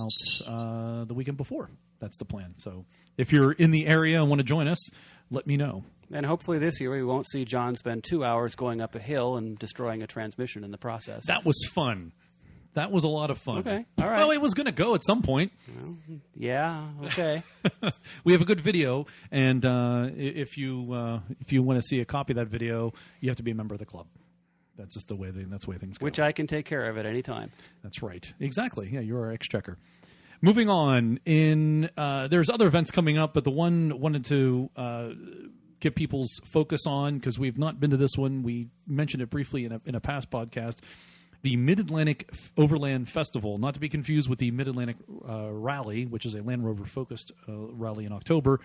S1: out the weekend before. That's the plan. So if you're in the area and want to join us, let me know.
S2: And hopefully this year we won't see John spend 2 hours going up a hill and destroying a transmission in the process.
S1: That was fun. That was a lot of fun.
S2: Okay, all right.
S1: Well, it was going to go at some point.
S2: Well, yeah, okay.
S1: We have a good video, and if you want to see a copy of that video, you have to be a member of the club. That's just the way things go.
S2: Which I can take care of at any time.
S1: That's right. Exactly. Yeah, you're our exchequer. Moving on, there's other events coming up, but the one wanted to get people's focus on, because we've not been to this one. We mentioned it briefly in a past podcast. The Mid-Atlantic Overland Festival, not to be confused with the Mid-Atlantic Rally, which is a Land Rover-focused rally in October.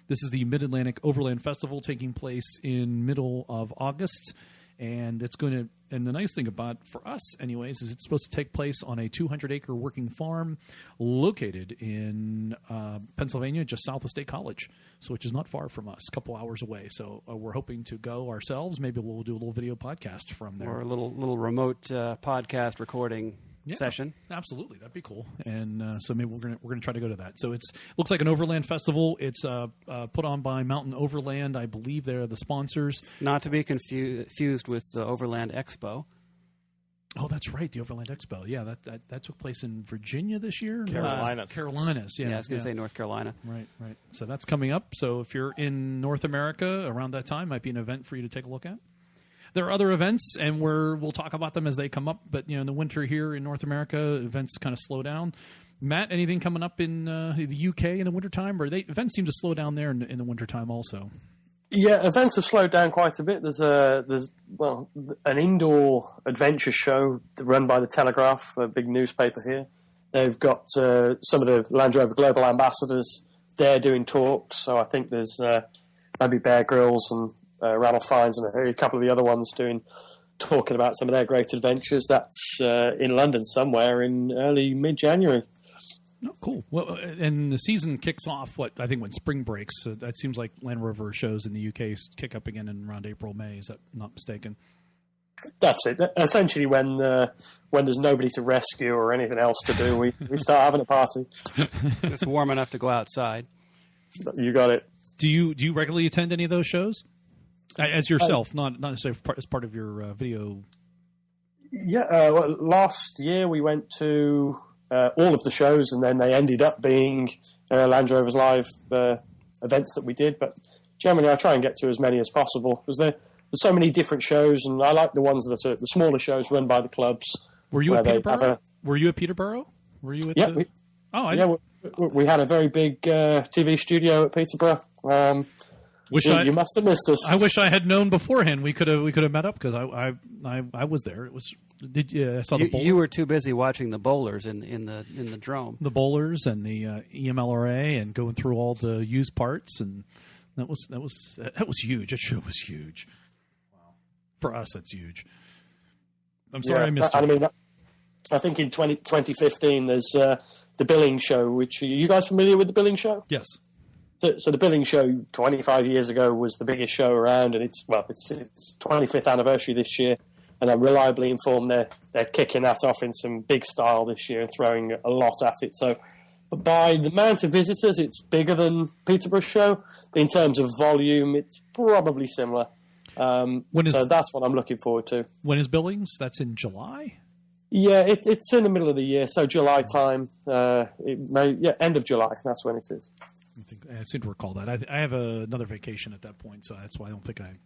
S1: This is the Mid-Atlantic Overland Festival taking place in middle of August. And the nice thing about, for us anyways, is it's supposed to take place on a 200-acre working farm located in Pennsylvania, just south of State College, which is not far from us, a couple hours away. So we're hoping to go ourselves. Maybe we'll do a little video podcast from there.
S2: Or a little remote podcast recording session.
S1: Absolutely, that'd be cool. And so maybe we're gonna try to go to that. So looks like an Overland festival. It's put on by Mountain Overland. I believe they're the sponsors.
S2: Not to be confused with the Overland Expo.
S1: Oh, that's right, the Overland Expo. Yeah, that took place in Virginia this year.
S5: Carolinas.
S1: Yeah,
S2: I was going to say North Carolina.
S1: Right. So that's coming up. So if you're in North America around that time, might be an event for you to take a look at. there are other events, and we'll talk about them as they come up. But in the winter here in North America, events kind of slow down. Matt, anything coming up in the UK in the wintertime? Or events seem to slow down there in the wintertime also?
S3: Yeah, events have slowed down quite a bit. There's an indoor adventure show run by the Telegraph, a big newspaper here. They've got some of the Land Rover Global Ambassadors there doing talks. So I think there's maybe Bear Grylls and Ranulph Fiennes and a couple of the other ones talking about some of their great adventures. That's in London somewhere in early mid-January.
S1: Oh, cool. Well, and the season kicks off, I think when spring breaks. That seems like Land Rover shows in the UK kick up again in around April, May. Is that not mistaken?
S3: That's it. Essentially, when there's nobody to rescue or anything else to do, we start having a party.
S2: It's warm enough to go outside.
S3: You got it.
S1: Do you regularly attend any of those shows? As yourself, not necessarily as part of your video?
S3: Yeah. Last year we went to all of the shows, and then they ended up being LandRoversLive events that we did. But generally, I try and get to as many as possible because there's so many different shows, and I like the ones that are the smaller shows run by the clubs.
S1: Were you at Peterborough? Were you at Peterborough? Were you at?
S3: Yeah. We had a very big TV studio at Peterborough. You must have missed us.
S1: I wish I had known beforehand. We could have met up because I was there. It was. I saw the bowlers.
S2: You were too busy watching the bowlers in the drome.
S1: The bowlers and the EMLRA and going through all the used parts, and that was huge. That show was huge. Wow. For us, that's huge. I'm sorry I missed it.
S3: I think in 2015 there's the Billing Show. Which are you guys familiar with the Billing Show?
S1: Yes.
S3: So the Billing Show 25 years ago was the biggest show around, and it's 25th anniversary this year. And I'm reliably informed they're kicking that off in some big style this year and throwing a lot at it. So by the amount of visitors, it's bigger than Peterborough Show. In terms of volume, it's probably similar. So that's what I'm looking forward to.
S1: When is Billings? That's in July?
S3: Yeah, it's in the middle of the year, so July time. End of July. That's when it is.
S1: I seem to recall that. I have another vacation at that point, so that's why I don't think I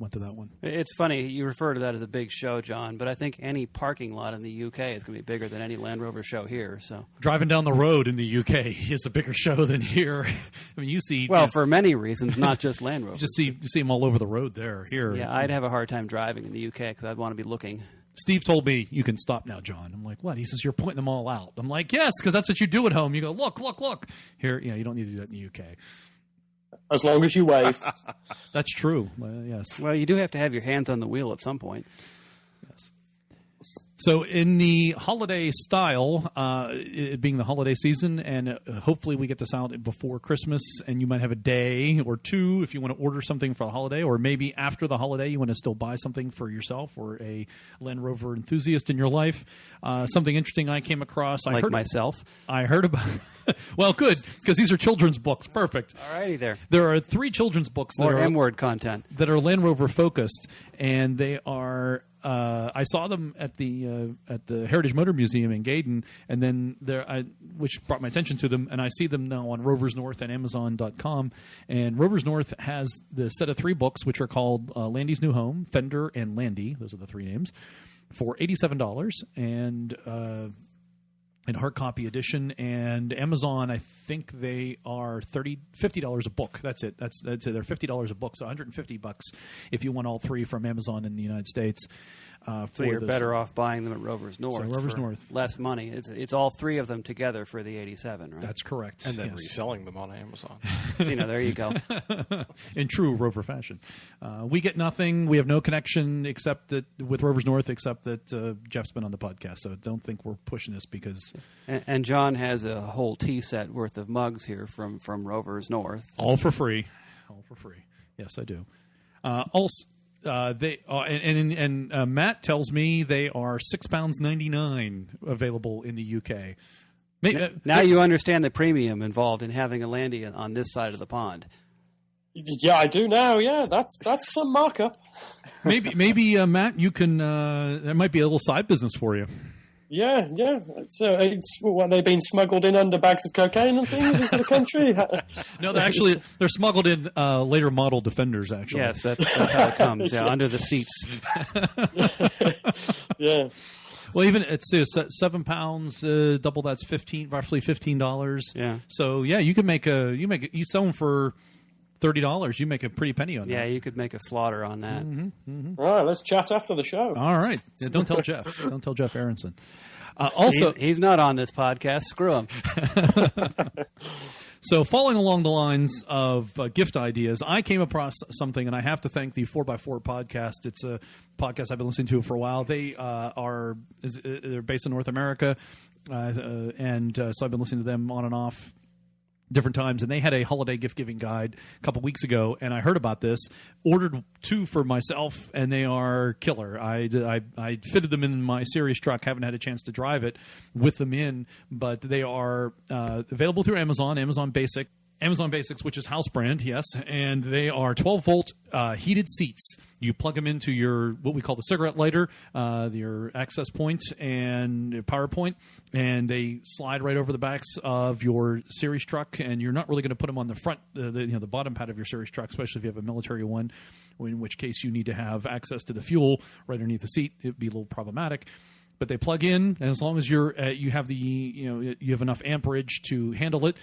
S1: went to that one.
S2: It's funny you refer to that as a big show, John, but I think any parking lot in the UK is going to be bigger than any Land Rover show here. So
S1: driving down the road in the UK is a bigger show than here. I mean, you see.
S2: Well, for many reasons, not just Land Rover.
S1: You see them all over the road there. Here,
S2: yeah, I'd have a hard time driving in the UK because I'd want to be looking.
S1: Steve told me, you can stop now, John. I'm like, what? He says, you're pointing them all out. I'm like, yes, because that's what you do at home. You go, look. Here, you don't need to do that in the UK.
S3: As long as you wave.
S1: That's true. Yes.
S2: Well, you do have to have your hands on the wheel at some point.
S1: Yes. So in the holiday style, it being the holiday season, and hopefully we get this out before Christmas, and you might have a day or two if you want to order something for the holiday, or maybe after the holiday you want to still buy something for yourself or a Land Rover enthusiast in your life. Something interesting I came across. I heard about. Well, good, because these are children's books. Perfect.
S2: All righty there.
S1: There are 3 children's books that
S2: are M-word content
S1: that are Land Rover focused, and they are. I saw them at the Heritage Motor Museum in Gaydon, and then which brought my attention to them, and I see them now on Rover's North and Amazon.com. And Rover's North has the set of 3 books, which are called Landy's New Home, Fender, and Landy. Those are the 3 names, for $87, and in hard copy edition. And Amazon, I think they are $50 a book. That's it. That's it. They're $50 a book, so $150 if you want all 3 from Amazon in the United States.
S2: So you're better off buying them at Rover's North.
S1: So Rover's North,
S2: less money. It's all 3 of them together for the $87, right?
S1: That's correct.
S5: And then reselling them on Amazon.
S2: So, there you go.
S1: In true Rover fashion, we get nothing. We have no connection except that with Rover's North, except that Jeff's been on the podcast. So don't think we're pushing this because.
S2: And John has a whole tea set worth of mugs here from Rover's North.
S1: All for free. Yes, I do. Also. Matt tells me they are £6.99 available in the UK.
S2: Now you understand the premium involved in having a Landy on this side of the pond.
S3: Yeah, I do now. Yeah, that's some markup.
S1: Maybe Matt, you can. That might be a little side business for you.
S3: Yeah. It's what they've been smuggled in under bags of cocaine and things into the country.
S1: No, they're smuggled in later model Defenders. Actually,
S2: Yes, that's how it comes. Yeah, under the seats.
S3: Yeah.
S1: Well, even it's 7 pounds, double that's roughly $15.
S2: Yeah.
S1: So yeah, you you sell them for $30. You make a pretty penny on that.
S2: Yeah, you could make a slaughter on that.
S3: All right, let's chat after the show.
S1: All right. Yeah, don't tell Jeff. Don't tell Jeff Aronson. Also,
S2: he's not on this podcast. Screw him.
S1: So following along the lines of gift ideas, I came across something, and I have to thank the 4x4 podcast. It's a podcast I've been listening to for a while. They're based in North America, and so I've been listening to them on and off different times, and they had a holiday gift-giving guide a couple weeks ago, and I heard about this, ordered 2 for myself, and they are killer. I fitted them in my series truck, haven't had a chance to drive it with them in, but they are available through Amazon Basics, which is house brand, yes, and they are 12-volt heated seats. You plug them into your what we call the cigarette lighter, your access point and power point, and they slide right over the backs of your series truck. And you're not really going to put them on the front, the bottom pad of your series truck, especially if you have a military one, in which case you need to have access to the fuel right underneath the seat. It'd be a little problematic. But they plug in, and as long as you have you have enough amperage to handle it,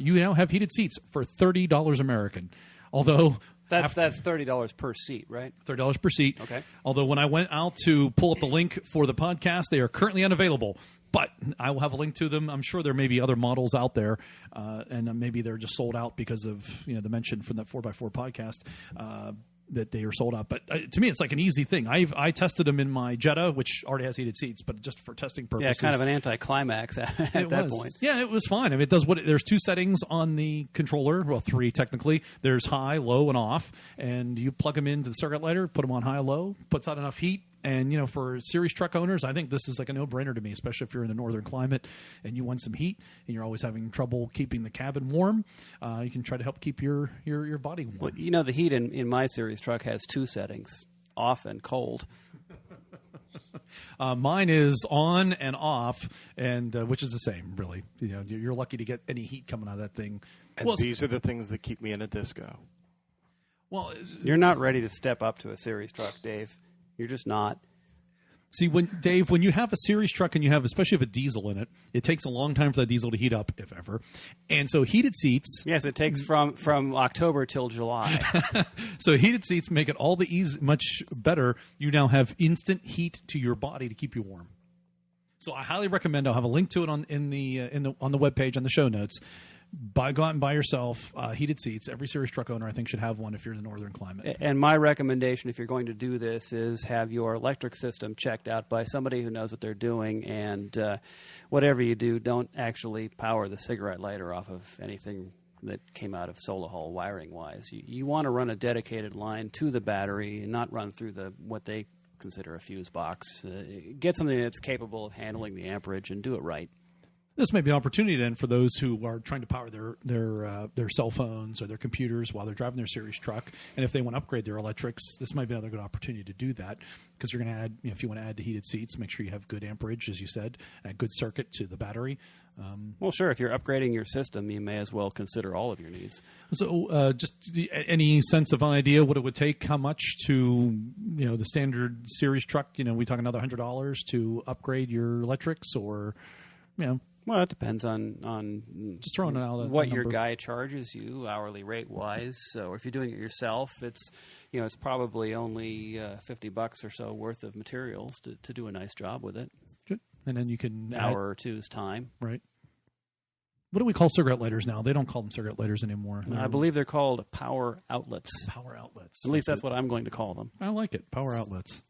S1: you now have heated seats for $30 American. Although
S2: that's $30 per seat, right?
S1: $30 per seat.
S2: Okay.
S1: Although when I went out to pull up the link for the podcast, they are currently unavailable. But I will have a link to them. I'm sure there may be other models out there, and maybe they're just sold out because of the mention from that 4x4 podcast. That they are sold out, but to me, it's like an easy thing. I tested them in my Jetta, which already has heated seats, but just for testing purposes.
S2: Yeah, kind of an anticlimax at that point.
S1: Yeah, it was fine. I mean, it does there's 2 settings on the controller. Well, 3 technically. There's high, low, and off, and you plug them into the circuit lighter, put them on high, low, puts out enough heat. And, for series truck owners, I think this is like a no-brainer to me, especially if you're in a northern climate and you want some heat and you're always having trouble keeping the cabin warm. You can try to help keep your body warm.
S2: Well, the heat in my series truck has 2 settings, off and cold.
S1: Mine is on and off, and which is the same, really. You're lucky to get any heat coming out of that thing.
S5: And these are the things that keep me in a disco.
S1: Well,
S2: you're not ready to step up to a series truck, Dave. You're just not.
S1: See, when you have a series truck and you have, especially if a diesel in it, it takes a long time for that diesel to heat up, if ever. And so heated seats.
S2: Yes, it takes from October till July.
S1: So heated seats make it all much better. You now have instant heat to your body to keep you warm. So I highly recommend. I'll have a link to it on the webpage on the show notes. Go out and buy yourself heated seats. Every series truck owner, I think, should have one if you're in the northern climate.
S2: And my recommendation, if you're going to do this, is have your electric system checked out by somebody who knows what they're doing. And whatever you do, don't actually power the cigarette lighter off of anything that came out of Solahol wiring-wise. You want to run a dedicated line to the battery and not run through what they consider a fuse box. Get something that's capable of handling the amperage and do it right.
S1: This may be an opportunity then for those who are trying to power their cell phones or their computers while they're driving their series truck, and if they want to upgrade their electrics, this might be another good opportunity to do that, because you're going to add, if you want to add the heated seats, make sure you have good amperage, as you said, a good circuit to the battery.
S2: Well, sure. If you're upgrading your system, you may as well consider all of your needs.
S1: So, just any sense of an idea what it would take, how much to, the standard series truck? We talk another $100 to upgrade your electrics, or,
S2: Well, it depends on
S1: just throwing it out
S2: what your guy charges you hourly rate wise. So if you're doing it yourself, it's probably only $50 or so worth of materials to do a nice job with it.
S1: Good. And then you can
S2: hour or two's time.
S1: Right. What do we call cigarette lighters now? They don't call them cigarette lighters anymore.
S2: I believe they're called power outlets.
S1: Power outlets.
S2: At least that's what I'm going to call them.
S1: I like it. Power outlets.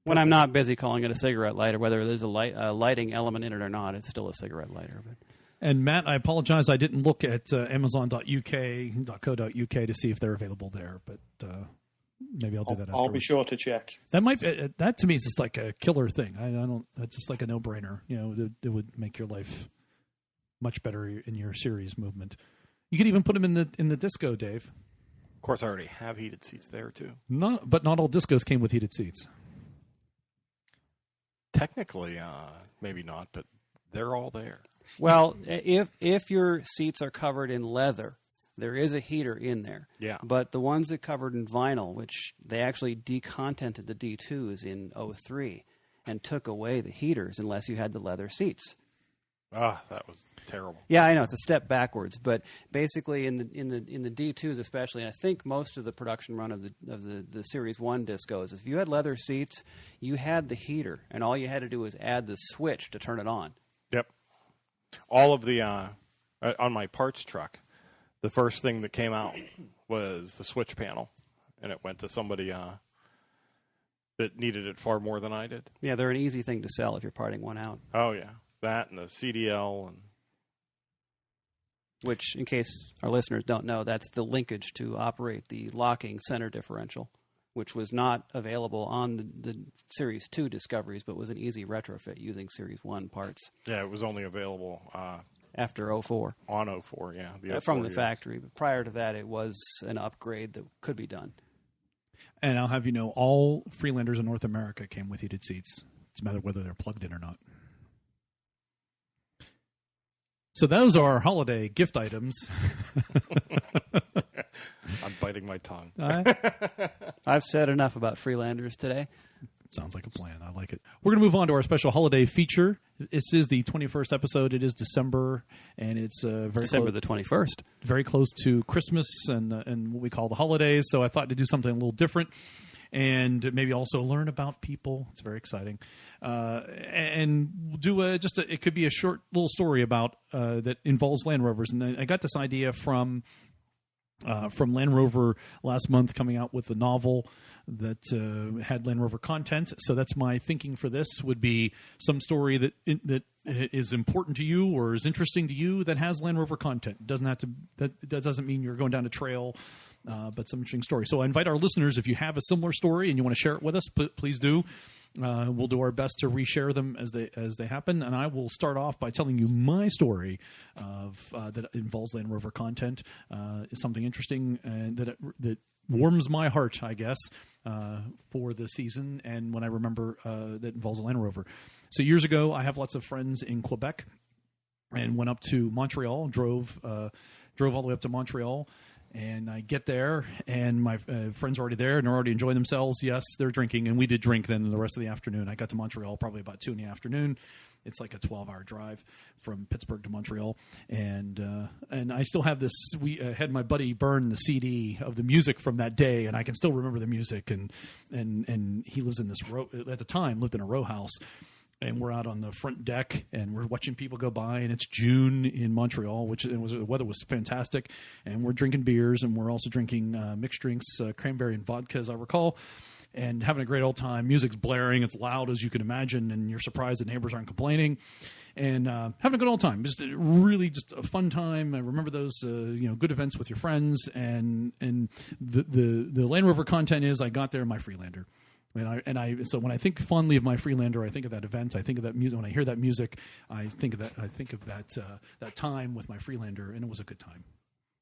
S2: When I'm not busy calling it a cigarette lighter, whether there's a lighting element in it or not, it's still a cigarette lighter. But.
S1: And Matt, I apologize. I didn't look at Amazon.uk.co.uk to see if they're available there, but maybe I'll do that.
S3: I'll be sure to check.
S1: That to me is just like a killer thing. I don't. It's just like a no-brainer. It would make your life much better in your series movement. You could even put them in the disco, Dave.
S5: Of course, I already have heated seats there too.
S1: But not all discos came with heated seats.
S5: technically, maybe not, but they're all there.
S2: Well, if your seats are covered in leather, there is a heater in there.
S5: Yeah.
S2: But the ones that covered in vinyl, which they actually decontented the D2s in 2003 and took away the heaters unless you had the leather seats.
S5: That was terrible.
S2: Yeah, I know, it's a step backwards, but basically in the D2s especially, and I think most of the production run of the Series 1 discos, if you had leather seats, you had the heater, and all you had to do was add the switch to turn it on.
S5: Yep. All of the on my parts truck, the first thing that came out was the switch panel, and it went to somebody that needed it far more than I did.
S2: Yeah, they're an easy thing to sell if you're parting one out.
S5: Oh yeah. That and the CDL, and
S2: which, in case our listeners don't know, that's the linkage to operate the locking center differential, which was not available on the Series 2 Discoveries, but was an easy retrofit using Series 1 parts.
S5: Yeah, it was only available
S2: after 04.
S5: On 04, yeah.
S2: From the factory. But prior to that, it was an upgrade that could be done.
S1: And I'll have you know, all Freelanders in North America came with heated seats. It's a matter of whether they're plugged in or not. So those are our holiday gift items.
S5: I'm biting my tongue.
S2: I've said enough about Freelanders today.
S1: Sounds like a plan. I like it. We're going to move on to our special holiday feature. This is the 21st episode. It is December, and it's
S2: December the 21st.
S1: Very close to Christmas and what we call the holidays. So I thought to do something a little different and maybe also learn about people. It's very exciting. And do it could be a short little story about that involves Land Rovers. And I got this idea from Land Rover last month, coming out with a novel that had Land Rover content. So that's my thinking for this, would be some story that is important to you or is interesting to you that has Land Rover content. It doesn't have to. That doesn't mean you're going down a trail, but some interesting story. So I invite our listeners, if you have a similar story and you want to share it with us, please do. We'll do our best to reshare them as they happen, and I will start off by telling you my story of that involves Land Rover content. Is something interesting and that warms my heart, I guess, for the season, and when I remember that involves a Land Rover. So years ago, I have lots of friends in Quebec, and went up to Montreal. Drove all the way up to Montreal. And I get there, and my friends are already there, and they're already enjoying themselves. Yes, they're drinking, and we did drink then the rest of the afternoon. I got to Montreal probably about 2 p.m. It's like a 12-hour drive from Pittsburgh to Montreal. And I still have this. We had my buddy burn the CD of the music from that day, and I can still remember the music. And he lives in this at the time, lived in a row house. And we're out on the front deck, and we're watching people go by, and it's June in Montreal, the weather was fantastic, and we're drinking beers, and we're also drinking mixed drinks, cranberry and vodka, as I recall, and having a great old time. Music's blaring, it's loud as you can imagine, and you're surprised the neighbors aren't complaining, and having a good old time. Just a fun time. I remember those good events with your friends, and the Land Rover content is I got there in my Freelander. So when I think fondly of my Freelander, I think of that event. I think of that music. When I hear that music, I think of that time with my Freelander, and it was a good time.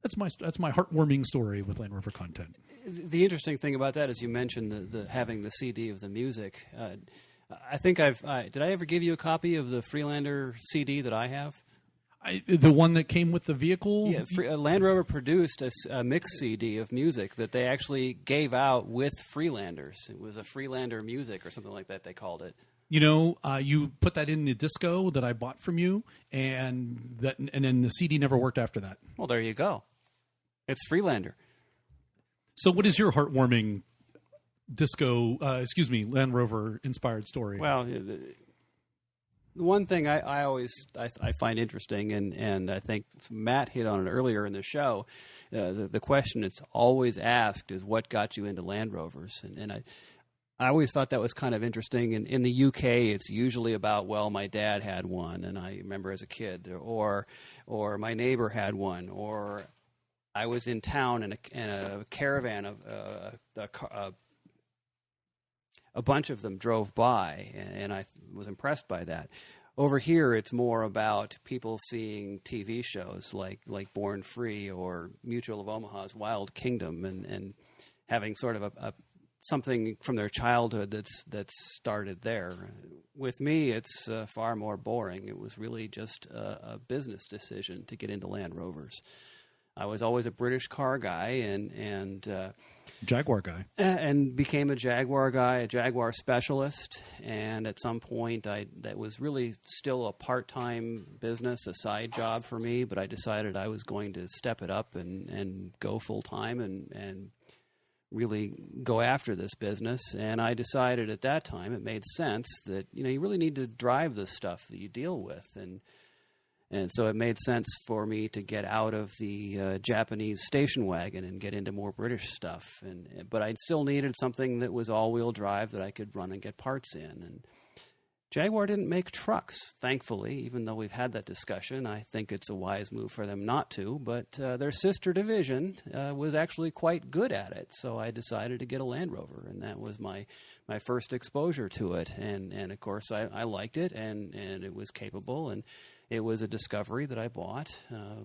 S1: That's my heartwarming story with Land Rover content.
S2: The interesting thing about that is you mentioned the having the CD of the music. I think did I ever give you a copy of the Freelander CD that I have?
S1: The one that came with the vehicle?
S2: Yeah, Land Rover produced a mix CD of music that they actually gave out with Freelanders. It was a Freelander music or something like that, they called it.
S1: You put that in the disco that I bought from you, and then the CD never worked after that.
S2: Well, there you go. It's Freelander.
S1: So what is your heartwarming Land Rover inspired story?
S2: Well, the one thing I always find interesting, and I think Matt hit on it earlier in the show, the question that's always asked is what got you into Land Rovers? And I always thought that was kind of interesting. And in the UK, it's usually about, well, my dad had one, and I remember as a kid, or my neighbor had one, or I was in town in a caravan of a bunch of them drove by, and I was impressed by that. Over here, it's more about people seeing TV shows like Born Free or Mutual of Omaha's Wild Kingdom, and having sort of something from their childhood that's started there. With me, it's far more boring. It was really just a business decision to get into Land Rovers. I was always a British car guy and
S1: Jaguar guy.
S2: And became a Jaguar guy, a Jaguar specialist. And at some point, that was really still a part-time business, a side job for me. But I decided I was going to step it up and go full-time and really go after this business. And I decided at that time it made sense that, you really need to drive the stuff that you deal with. And so it made sense for me to get out of the Japanese station wagon and get into more British stuff. But I still needed something that was all-wheel drive that I could run and get parts in. And Jaguar didn't make trucks, thankfully, even though we've had that discussion. I think it's a wise move for them not to. But their sister division was actually quite good at it. So I decided to get a Land Rover, and that was my first exposure to it. And of course, I liked it, and it was capable. And it was a Discovery that I bought a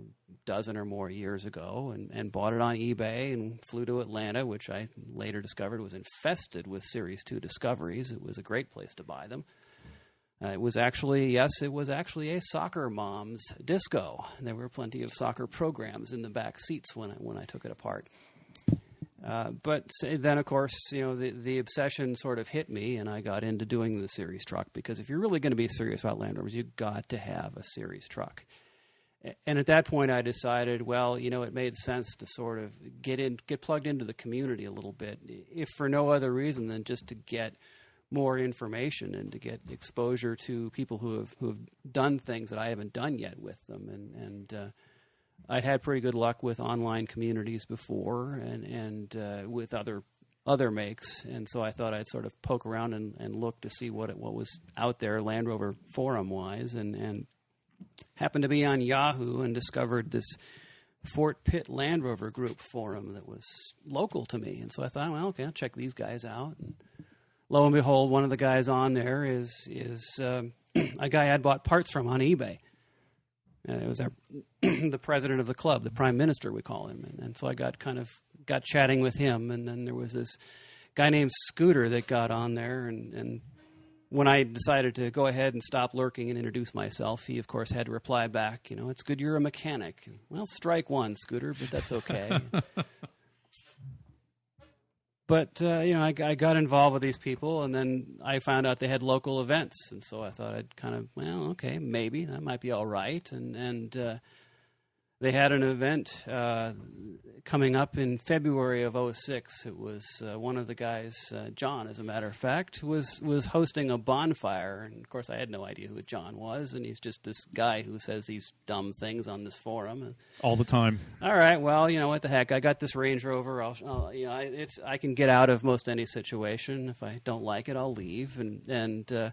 S2: dozen or more years ago and bought it on eBay and flew to Atlanta, which I later discovered was infested with Series 2 Discoveries. It was a great place to buy them. It was actually a soccer mom's disco. There were plenty of soccer programs in the back seats when I took it apart. But then, of course, the obsession sort of hit me, and I got into doing the series truck, because if you're really going to be serious about Land Rovers, you've got to have a series truck. And at that point, I decided, well, it made sense to sort of get plugged into the community a little bit, if for no other reason than just to get more information and to get exposure to people who have done things that I haven't done yet with them. And I'd had pretty good luck with online communities before and with other makes, and so I thought I'd sort of poke around and look to see what was out there Land Rover forum-wise, and happened to be on Yahoo and discovered this Fort Pitt Land Rover group forum that was local to me, and so I thought, well, okay, I'll check these guys out. And lo and behold, one of the guys on there is a guy I'd bought parts from on eBay. And it was the president of the club, the prime minister, we call him. And so I got chatting with him. And then there was this guy named Scooter that got on there. And when I decided to go ahead and stop lurking and introduce myself, he, of course, had to reply back, it's good you're a mechanic. Well, strike one, Scooter, but that's okay. But, I got involved with these people, and then I found out they had local events. And so I thought I'd okay, maybe that might be all right. And they had an event coming up in February of 2006. It was one of the guys, John, as a matter of fact, was hosting a bonfire. And, of course, I had no idea who John was, and he's just this guy who says these dumb things on this forum.
S1: All the time.
S2: All right, well, what the heck? I got this Range Rover. I can get out of most any situation. If I don't like it, I'll leave. And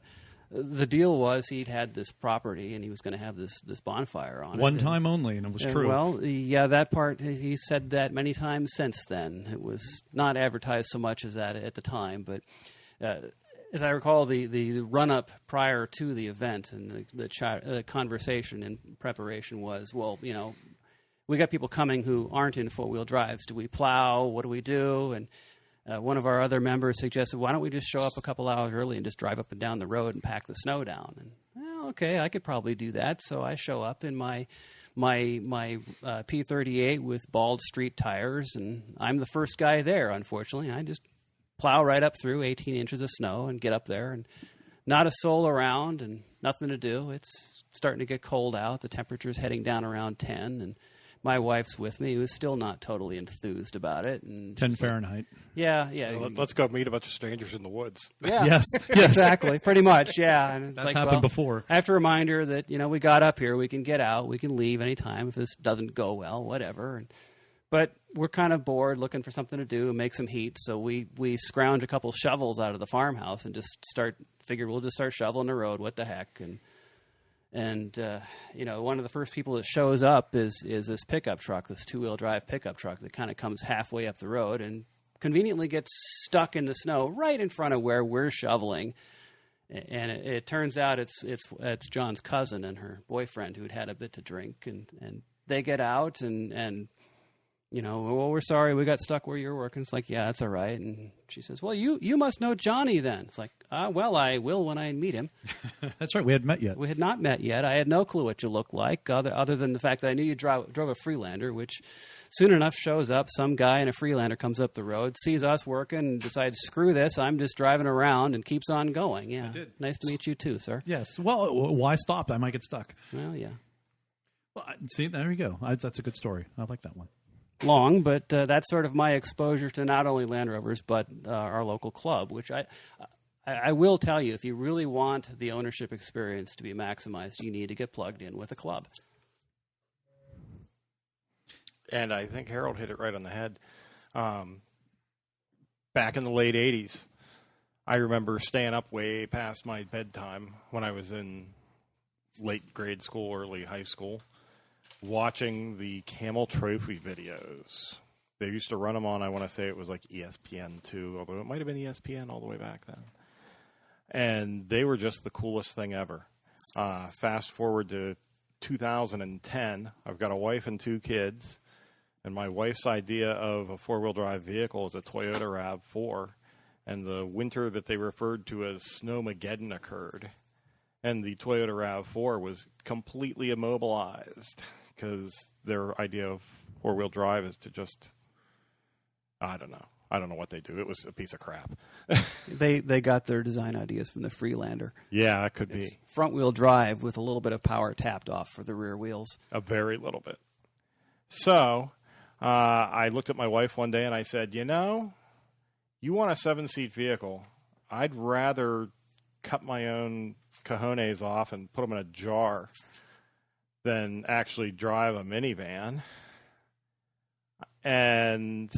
S2: the deal was he'd had this property and he was going to have this bonfire on it.
S1: One time only, and it was true.
S2: Well, yeah, that part, he said that many times since then. It was not advertised so much as that at the time, but as I recall, the run-up prior to the event and the conversation and preparation was, well, we got people coming who aren't in four-wheel drives. Do we plow? What do we do? And one of our other members suggested, why don't we just show up a couple hours early and just drive up and down the road and pack the snow down? And, well, okay, I could probably do that. So I show up in my P38 with bald street tires, and I'm the first guy there, unfortunately. I just plow right up through 18 inches of snow and get up there, and not a soul around and nothing to do. It's starting to get cold out. The temperature's heading down around 10, and my wife's with me, who's still not totally enthused about it. And
S1: 10 Fahrenheit.
S2: Yeah.
S5: Well, let's go meet a bunch of strangers in the woods.
S2: Yeah.
S1: Yes.
S2: Exactly. Pretty much, yeah. And it's
S1: That's happened before.
S2: I have to remind her that, we got up here, we can get out, we can leave anytime if this doesn't go well, whatever. But we're kind of bored, looking for something to do, make some heat, so we scrounge a couple shovels out of the farmhouse and just we'll just start shoveling the road, what the heck. And one of the first people that shows up is this pickup truck, this two-wheel drive pickup truck that kind of comes halfway up the road and conveniently gets stuck in the snow right in front of where we're shoveling. And it turns out it's John's cousin and her boyfriend who'd had a bit to drink, and they get out and well, we're sorry, we got stuck where you're working. It's like, yeah, that's all right. And she says, well, you must know Johnny then. It's like, well, I will when I meet him.
S1: That's right. We hadn't met yet.
S2: We had not met yet. I had no clue what you looked like, other than the fact that I knew you drove a Freelander, which soon enough shows up. Some guy in a Freelander comes up the road, sees us working, and decides, screw this, I'm just driving around, and keeps on going. Yeah,
S1: I did.
S2: Nice to meet you too, sir.
S1: Yes. Well, why stop? I might get stuck.
S2: Well, yeah.
S1: Well, see, there you go. That's a good story. I like that one.
S2: Long, but that's sort of my exposure to not only Land Rovers but our local club, which I will tell you, if you really want the ownership experience to be maximized, you need to get plugged in with a club.
S5: And I think Harold hit it right on the head. Back in the late 80s, I remember staying up way past my bedtime when I was in late grade school, early high school, watching the Camel Trophy videos. They used to run them on, I want to say it was like ESPN2, although it might have been ESPN all the way back then. And they were just the coolest thing ever. Fast forward to 2010, I've got a wife and 2 kids, and my wife's idea of a four-wheel drive vehicle is a Toyota RAV4, and the winter that they referred to as Snowmageddon occurred, and the Toyota RAV4 was completely immobilized because their idea of four-wheel drive is to just, I don't know what they do. It was a piece of crap.
S2: They got their design ideas from the Freelander.
S5: Yeah, that could be.
S2: Front-wheel drive with a little bit of power tapped off for the rear wheels.
S5: A very little bit. So I looked at my wife one day and I said, you want a 7-seat vehicle. I'd rather cut my own cojones off and put them in a jar than actually drive a minivan. And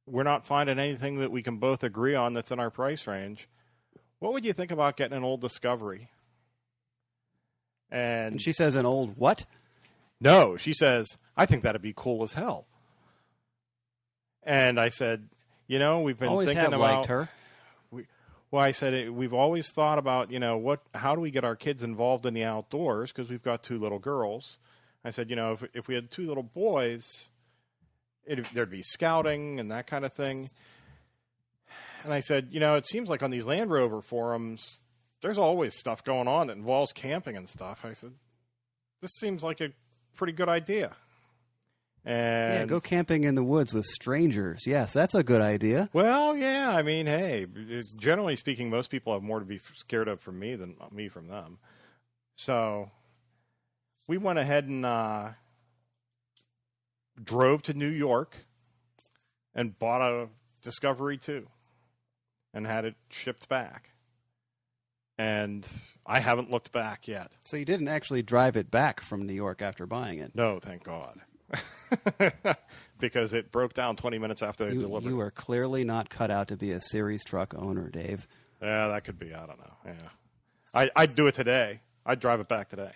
S5: we're not finding anything that we can both agree on that's in our price range. What would you think about getting an old Discovery? And
S2: she says, an old what?
S5: No, she says, I think that'd be cool as hell. And I said, we've been
S2: always
S5: thinking
S2: have
S5: about
S2: liked her.
S5: Well, I said, we've always thought about, how do we get our kids involved in the outdoors? Because we've got 2 little girls. I said, if we had 2 little boys, there'd be scouting and that kind of thing. And I said, it seems like on these Land Rover forums, there's always stuff going on that involves camping and stuff. I said, this seems like a pretty good idea. And
S2: go camping in the woods with strangers. Yes, that's a good idea.
S5: Well, yeah. I mean, hey, generally speaking, most people have more to be scared of from me than me from them. So we went ahead and drove to New York and bought a Discovery 2 and had it shipped back. And I haven't looked back yet.
S2: So you didn't actually drive it back from New York after buying it?
S5: No, thank God. Because it broke down 20 minutes after they delivered.
S2: You are clearly not cut out to be a series truck owner, Dave.
S5: Yeah, that could be. I don't know. Yeah, I'd do it today. I'd drive it back today.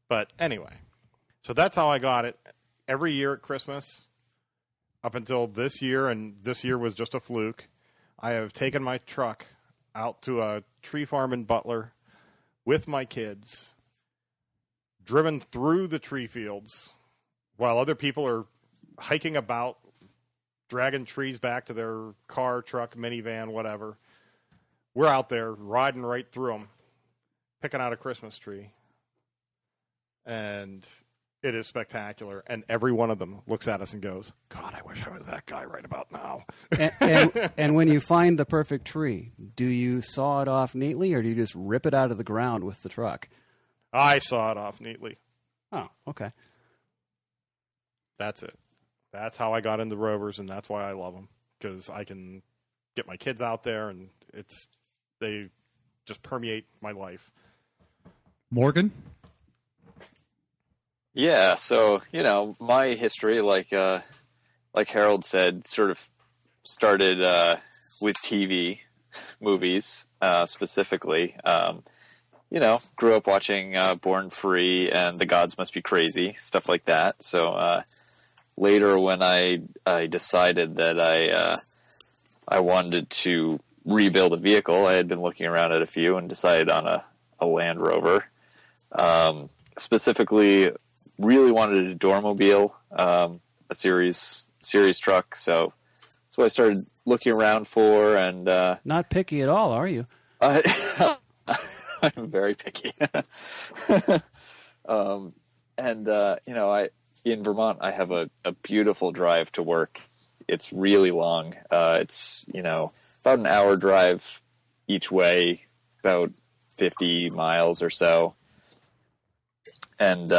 S5: But anyway, so that's how I got it. Every year at Christmas, up until this year, and this year was just a fluke, I have taken my truck out to a tree farm in Butler with my kids, driven through the tree fields while other people are hiking about, dragging trees back to their car, truck, minivan, whatever. We're out there riding right through them, picking out a Christmas tree. And it is spectacular. And every one of them looks at us and goes, God, I wish I was that guy right about now.
S2: And when you find the perfect tree, do you saw it off neatly or do you just rip it out of the ground with the truck?
S5: I saw it off neatly.
S2: Oh, okay.
S5: That's it. That's how I got into Rovers, and that's why I love them, because I can get my kids out there, and they just permeate my life.
S1: Morgan?
S4: Yeah, so, my history, like Harold said, sort of started with TV, movies specifically. Grew up watching Born Free and The Gods Must Be Crazy, stuff like that. So later when I decided that I wanted to rebuild a vehicle, I had been looking around at a few and decided on a Land Rover. Specifically, really wanted a Dormobile. a series truck. So that's what I started looking around for. And
S2: not picky at all, are you?
S4: I'm very picky. In Vermont, I have a beautiful drive to work. It's really long. It's, about an hour drive each way, about 50 miles or so. And,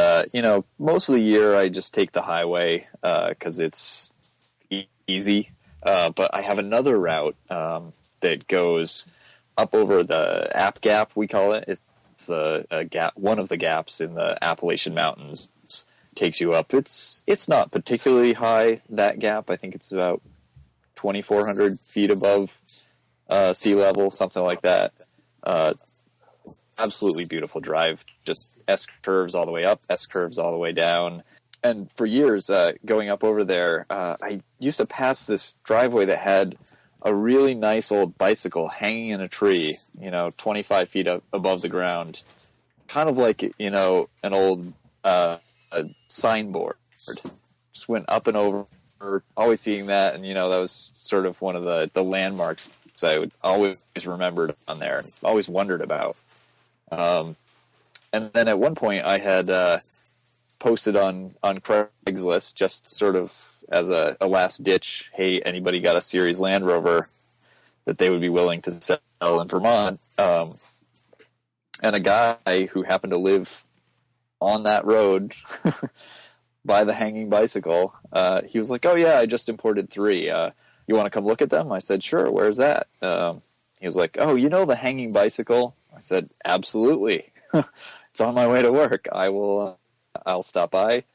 S4: most of the year I just take the highway because it's easy. But I have another route that goes up over the App Gap, we call it. It's the gap, one of the gaps in the Appalachian Mountains. Takes you up. It's not particularly high, that gap. I think it's about 2,400 feet above sea level, something like that. Absolutely beautiful drive. Just S curves all the way up, S curves all the way down. And for years, going up over there, I used to pass this driveway that had a really nice old bicycle hanging in a tree, 25 feet up above the ground. Kind of like, an old a signboard. Just went up and over, always seeing that, and that was sort of one of the landmarks I would always remembered on there and always wondered about. And then at one point I had posted on Craigslist, just sort of as a last ditch, hey, anybody got a series Land Rover that they would be willing to sell in Vermont? And a guy who happened to live on that road by the hanging bicycle, he was like, oh yeah, I just imported 3. You want to come look at them? I said, sure. Where's that? He was like, oh, the hanging bicycle? I said, absolutely. It's on my way to work. I'll stop by.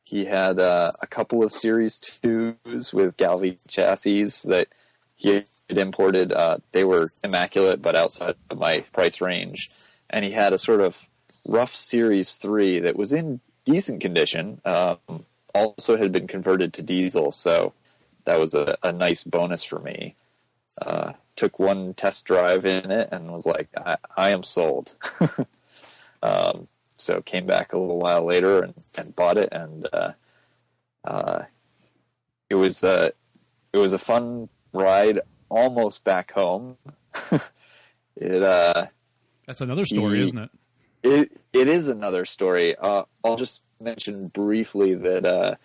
S4: He had a couple of Series 2s with Galvy chassis that he had imported. They were immaculate, but outside of my price range. And he had a sort of rough Series 3 that was in decent condition. Also had been converted to diesel, so that was a nice bonus for me. Took one test drive in it and was like, I am sold. So came back a little while later and bought it, and it was a fun ride almost back home.
S1: That's another story, isn't it?
S4: It is another story. I'll just mention briefly that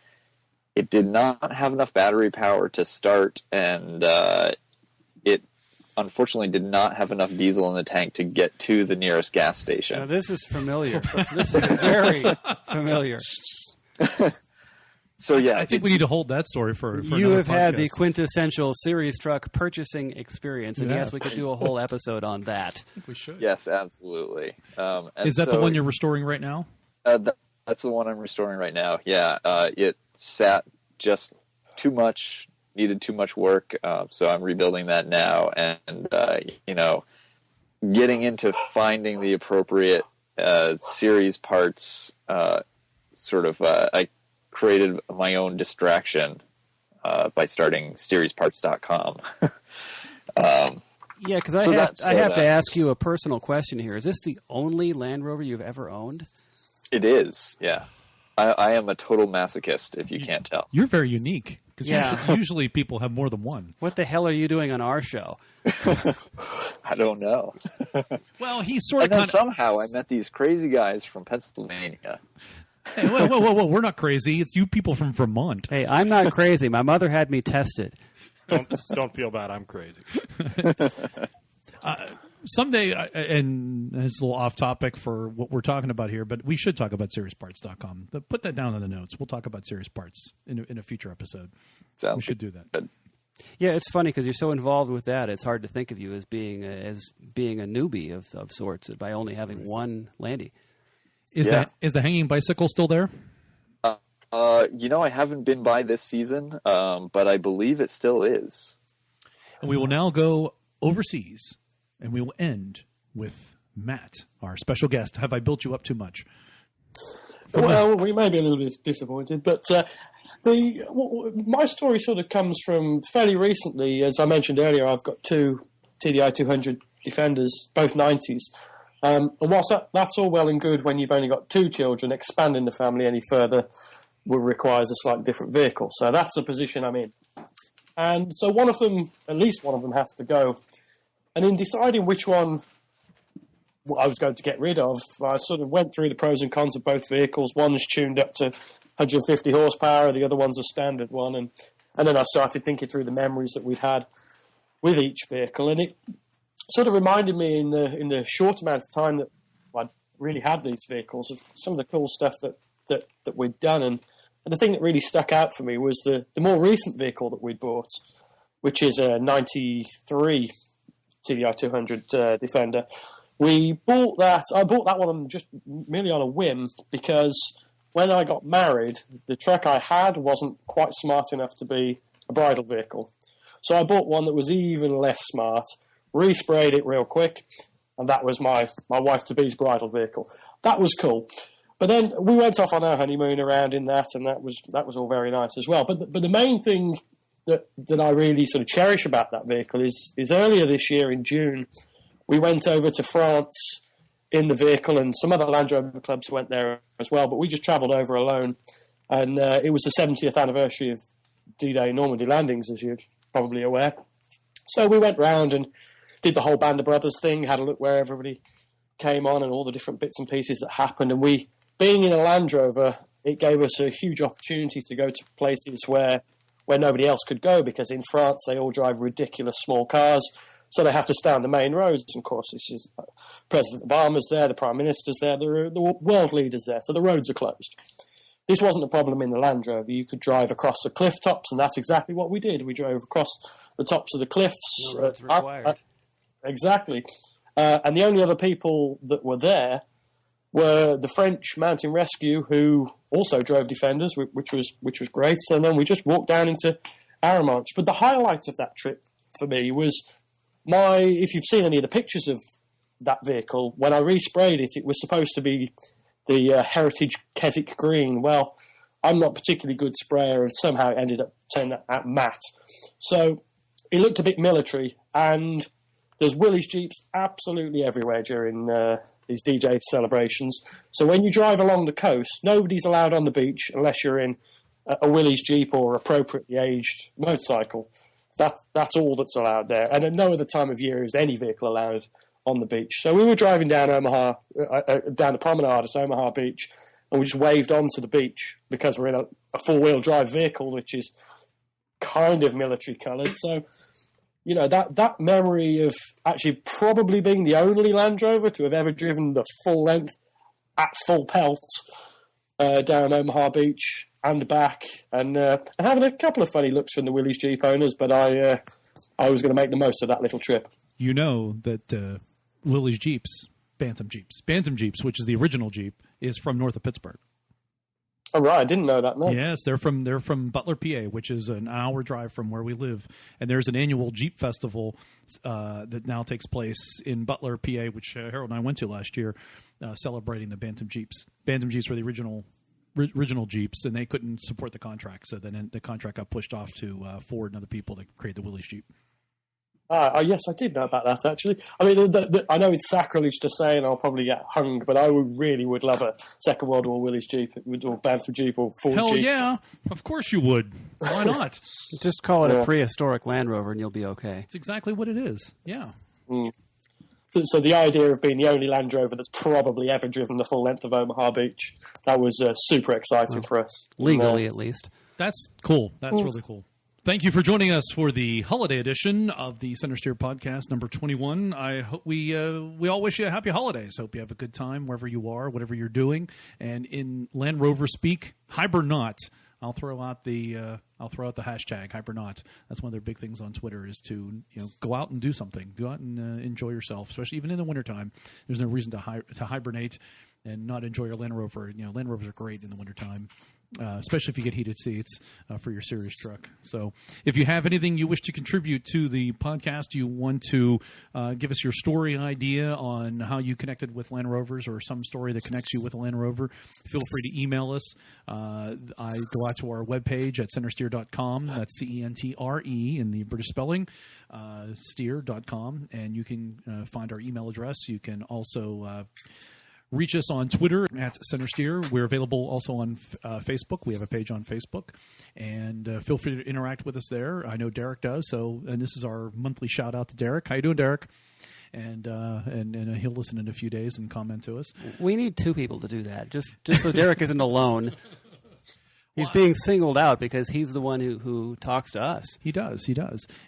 S4: it did not have enough battery power to start, and it unfortunately did not have enough diesel in the tank to get to the nearest gas station.
S2: Now, this is familiar. This is very familiar.
S4: So yeah,
S1: I think we need to hold that story for
S2: you have
S1: podcast.
S2: had the quintessential series truck purchasing experience, and yes, we could do a whole episode on that.
S1: I think we should.
S4: Yes, absolutely.
S1: Is that the one you're restoring right now?
S4: That's the one I'm restoring right now. Yeah, it sat just too much, needed too much work, so I'm rebuilding that now, and getting into finding the appropriate series parts. I created my own distraction by starting seriesparts.com.
S2: Yeah, because I have to ask you a personal question here. Is this the only Land Rover you've ever owned?
S4: It is, yeah. I am a total masochist, if you can't tell.
S1: You're very unique, because
S2: Yeah.
S1: usually people have more than one.
S2: What the hell are you doing on our show?
S4: I don't know.
S1: Well, he's sort
S4: And
S1: of
S4: then somehow I met these crazy guys from Pennsylvania.
S1: Hey, whoa, we're not crazy. It's you people from Vermont.
S2: Hey, I'm not crazy. My mother had me tested.
S5: Don't feel bad. I'm crazy.
S1: Someday, and it's a little off topic for what we're talking about here, but we should talk about seriesparts.com. Put that down in the notes. We'll talk about Series Parts in a future episode.
S4: Sounds
S1: we should do that.
S4: good.
S2: Yeah, it's funny because you're so involved with that. It's hard to think of you as being a newbie of sorts by only having one Landy.
S1: Is the hanging bicycle still there?
S4: I haven't been by this season, but I believe it still is.
S1: And we will now go overseas, and we will end with Matt, our special guest. Have I built you up too much?
S3: Well, we may be a little bit disappointed, but my story sort of comes from fairly recently. As I mentioned earlier, I've got 2 TDI 200 Defenders, both 90s. And whilst that's all well and good when you've only got 2 children, expanding the family any further requires a slightly different vehicle. So that's the position I'm in. And so one of them, at least one of them, has to go. And in deciding which one I was going to get rid of, I sort of went through the pros and cons of both vehicles. One's tuned up to 150 horsepower, the other one's a standard one. And then I started thinking through the memories that we'd had with each vehicle. And it sort of reminded me in the short amount of time that I'd really had these vehicles of some of the cool stuff that we'd done. And the thing that really stuck out for me was the more recent vehicle that we'd bought, which is a 93 TDI 200 Defender. I bought that one just merely on a whim because when I got married, the truck I had wasn't quite smart enough to be a bridal vehicle. So I bought one that was even less smart, resprayed it real quick, and that was my wife-to-be's bridal vehicle. That was cool. But then we went off on our honeymoon around in that, and that was all very nice as well. But the main thing that I really sort of cherish about that vehicle is earlier this year in June, we went over to France in the vehicle, and some other Land Rover clubs went there as well, but we just travelled over alone. And it was the 70th anniversary of D-Day Normandy landings, as you're probably aware. So we went round and did the whole Band of Brothers thing, had a look where everybody came on and all the different bits and pieces that happened. And we, being in a Land Rover, it gave us a huge opportunity to go to places where nobody else could go, because in France they all drive ridiculous small cars. So they have to stay on the main roads. And of course, this is President Obama's there, the Prime Minister's there, the world leaders there. So the roads are closed. This wasn't a problem in the Land Rover. You could drive across the cliff tops, and that's exactly what we did. We drove across the tops of the cliffs.
S2: No roads required.
S3: Exactly. And the only other people that were there were the French Mountain Rescue, who also drove Defenders, which was great. And then we just walked down into Aramanch. But the highlight of that trip for me was if you've seen any of the pictures of that vehicle, when I resprayed it, it was supposed to be the Heritage Keswick Green. Well, I'm not a particularly good sprayer, and somehow it ended up turning out matte. So it looked a bit military, and there's Willys Jeeps absolutely everywhere during these DJ celebrations. So when you drive along the coast, nobody's allowed on the beach unless you're in a Willys Jeep or appropriately aged motorcycle. That's all that's allowed there. And at no other time of year is any vehicle allowed on the beach. So we were driving down Omaha, down the promenade at Omaha Beach, and we just waved onto the beach because we're in a four-wheel drive vehicle, which is kind of military coloured. So, you know, that memory of actually probably being the only Land Rover to have ever driven the full length at full pelt down Omaha Beach and back, and having a couple of funny looks from the Willys Jeep owners, but I was going to make the most of that little trip.
S1: You know that Willys Jeeps, Bantam Jeeps, which is the original Jeep, is from north of Pittsburgh.
S3: Oh, right, I didn't know that. No.
S1: Yes, they're from Butler, PA, which is an hour drive from where we live. And there's an annual Jeep festival that now takes place in Butler, PA, which Harold and I went to last year, celebrating the Bantam Jeeps. Bantam Jeeps were the original Jeeps, and they couldn't support the contract, so then the contract got pushed off to Ford and other people to create the Willys Jeep.
S3: Yes, I did know about that, actually. I mean, I know it's sacrilege to say, and I'll probably get hung, but I really would love a Second World War Willys Jeep, or Bantam Jeep, or Ford
S1: Hell
S3: Jeep.
S1: Hell yeah, of course you would. Why not?
S2: Just call it a prehistoric Land Rover and you'll be okay.
S1: It's exactly what it is, yeah.
S3: Mm. So the idea of being the only Land Rover that's probably ever driven the full length of Omaha Beach, that was super exciting for us.
S2: Legally, at least.
S1: That's cool. That's really cool. Thank you for joining us for the holiday edition of the Centresteer podcast, number 21. I hope we all wish you a happy holidays. Hope you have a good time wherever you are, whatever you're doing. And in Land Rover speak, Hybernaut. I'll throw out the hashtag Hybernaut. That's one of their big things on Twitter, is to go out and do something. Go out and enjoy yourself, especially even in the wintertime. There's no reason to hibernate and not enjoy your Land Rover. Land Rovers are great in the wintertime. Especially if you get heated seats for your series truck. So if you have anything you wish to contribute to the podcast, you want to give us your story idea on how you connected with Land Rovers, or some story that connects you with a Land Rover, feel free to email us. I go out to our webpage at centresteer.com. That's CENTRE in the British spelling, steer.com, and you can find our email address. You can also reach us on Twitter at Centresteer. We're available also on Facebook. We have a page on Facebook. And feel free to interact with us there. I know Derek does. And this is our monthly shout out to Derek. How you doing, Derek? And he'll listen in a few days and comment to us.
S2: We need two people to do that, just so Derek isn't alone. He's being singled out because he's the one who talks to us.
S1: He does.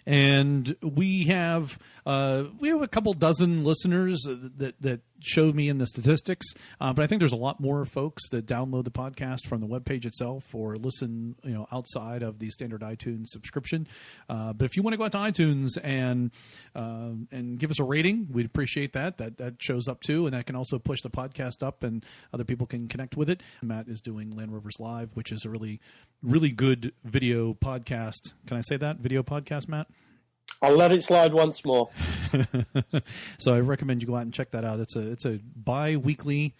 S1: And we have a couple dozen listeners that showed me in the statistics, but I think there's a lot more folks that download the podcast from the webpage itself or listen, outside of the standard iTunes subscription. But if you want to go out to iTunes and give us a rating, we'd appreciate that. That shows up too, and that can also push the podcast up, and other people can connect with it. Matt is doing LandRoversLive, which is a really, really good video podcast. Can I say that? Video podcast, Matt?
S3: I'll let it slide once more.
S1: So I recommend you go out and check that out. It's a bi-weekly.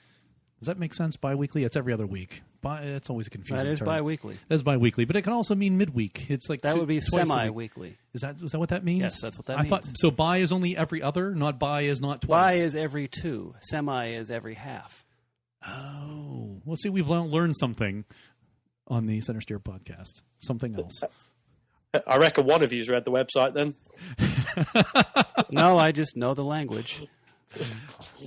S1: Does that make sense? Bi-weekly? It's every other week. It's always a confusing term.
S2: That is bi-weekly.
S1: That's bi-weekly, but it can also mean midweek. It's like
S2: that would be semi-weekly.
S1: Is that what that means?
S2: Yes, that's what that means.
S1: I thought so. Bi is only every other, not bi is not twice.
S2: Bi is every two. Semi is every half.
S1: Oh, well, see, we've learned something on the Centresteer podcast. Something else.
S3: I reckon one of you's read the website then.
S2: No, I just know the language.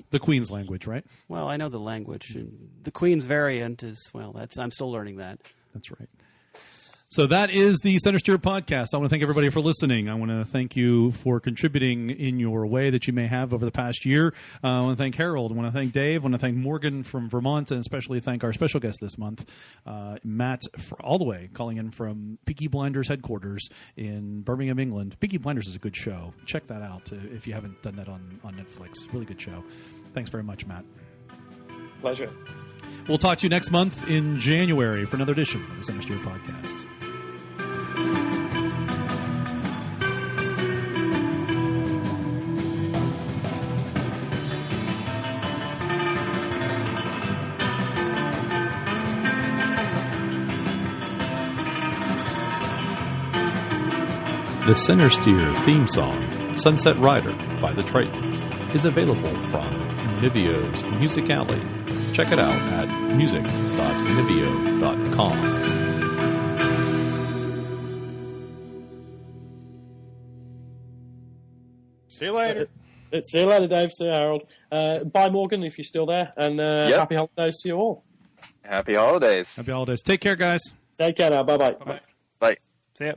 S1: The Queen's language, right?
S2: Well, I know the language. The Queen's variant is, I'm still learning that.
S1: That's right. So that is the Centresteer podcast. I want to thank everybody for listening. I want to thank you for contributing in your way that you may have over the past year. I want to thank Harold. I want to thank Dave. I want to thank Morgan from Vermont, and especially thank our special guest this month, Matt, all the way calling in from Peaky Blinders headquarters in Birmingham, England. Peaky Blinders is a good show. Check that out if you haven't done that on Netflix. Really good show. Thanks very much, Matt.
S3: Pleasure.
S1: We'll talk to you next month in January for another edition of the Centresteer podcast. The Centresteer theme song, Sunset Rider by the Tritons, is available from Nivio's Music Alley. Check it out at music.nivio.com.
S5: See you later.
S3: See you later, Dave. See you, Harold. Bye, Morgan, if you're still there. And happy holidays to you all.
S4: Happy holidays.
S1: Happy holidays. Take care, guys.
S3: Take care now. Bye-bye.
S4: Bye.
S2: See ya.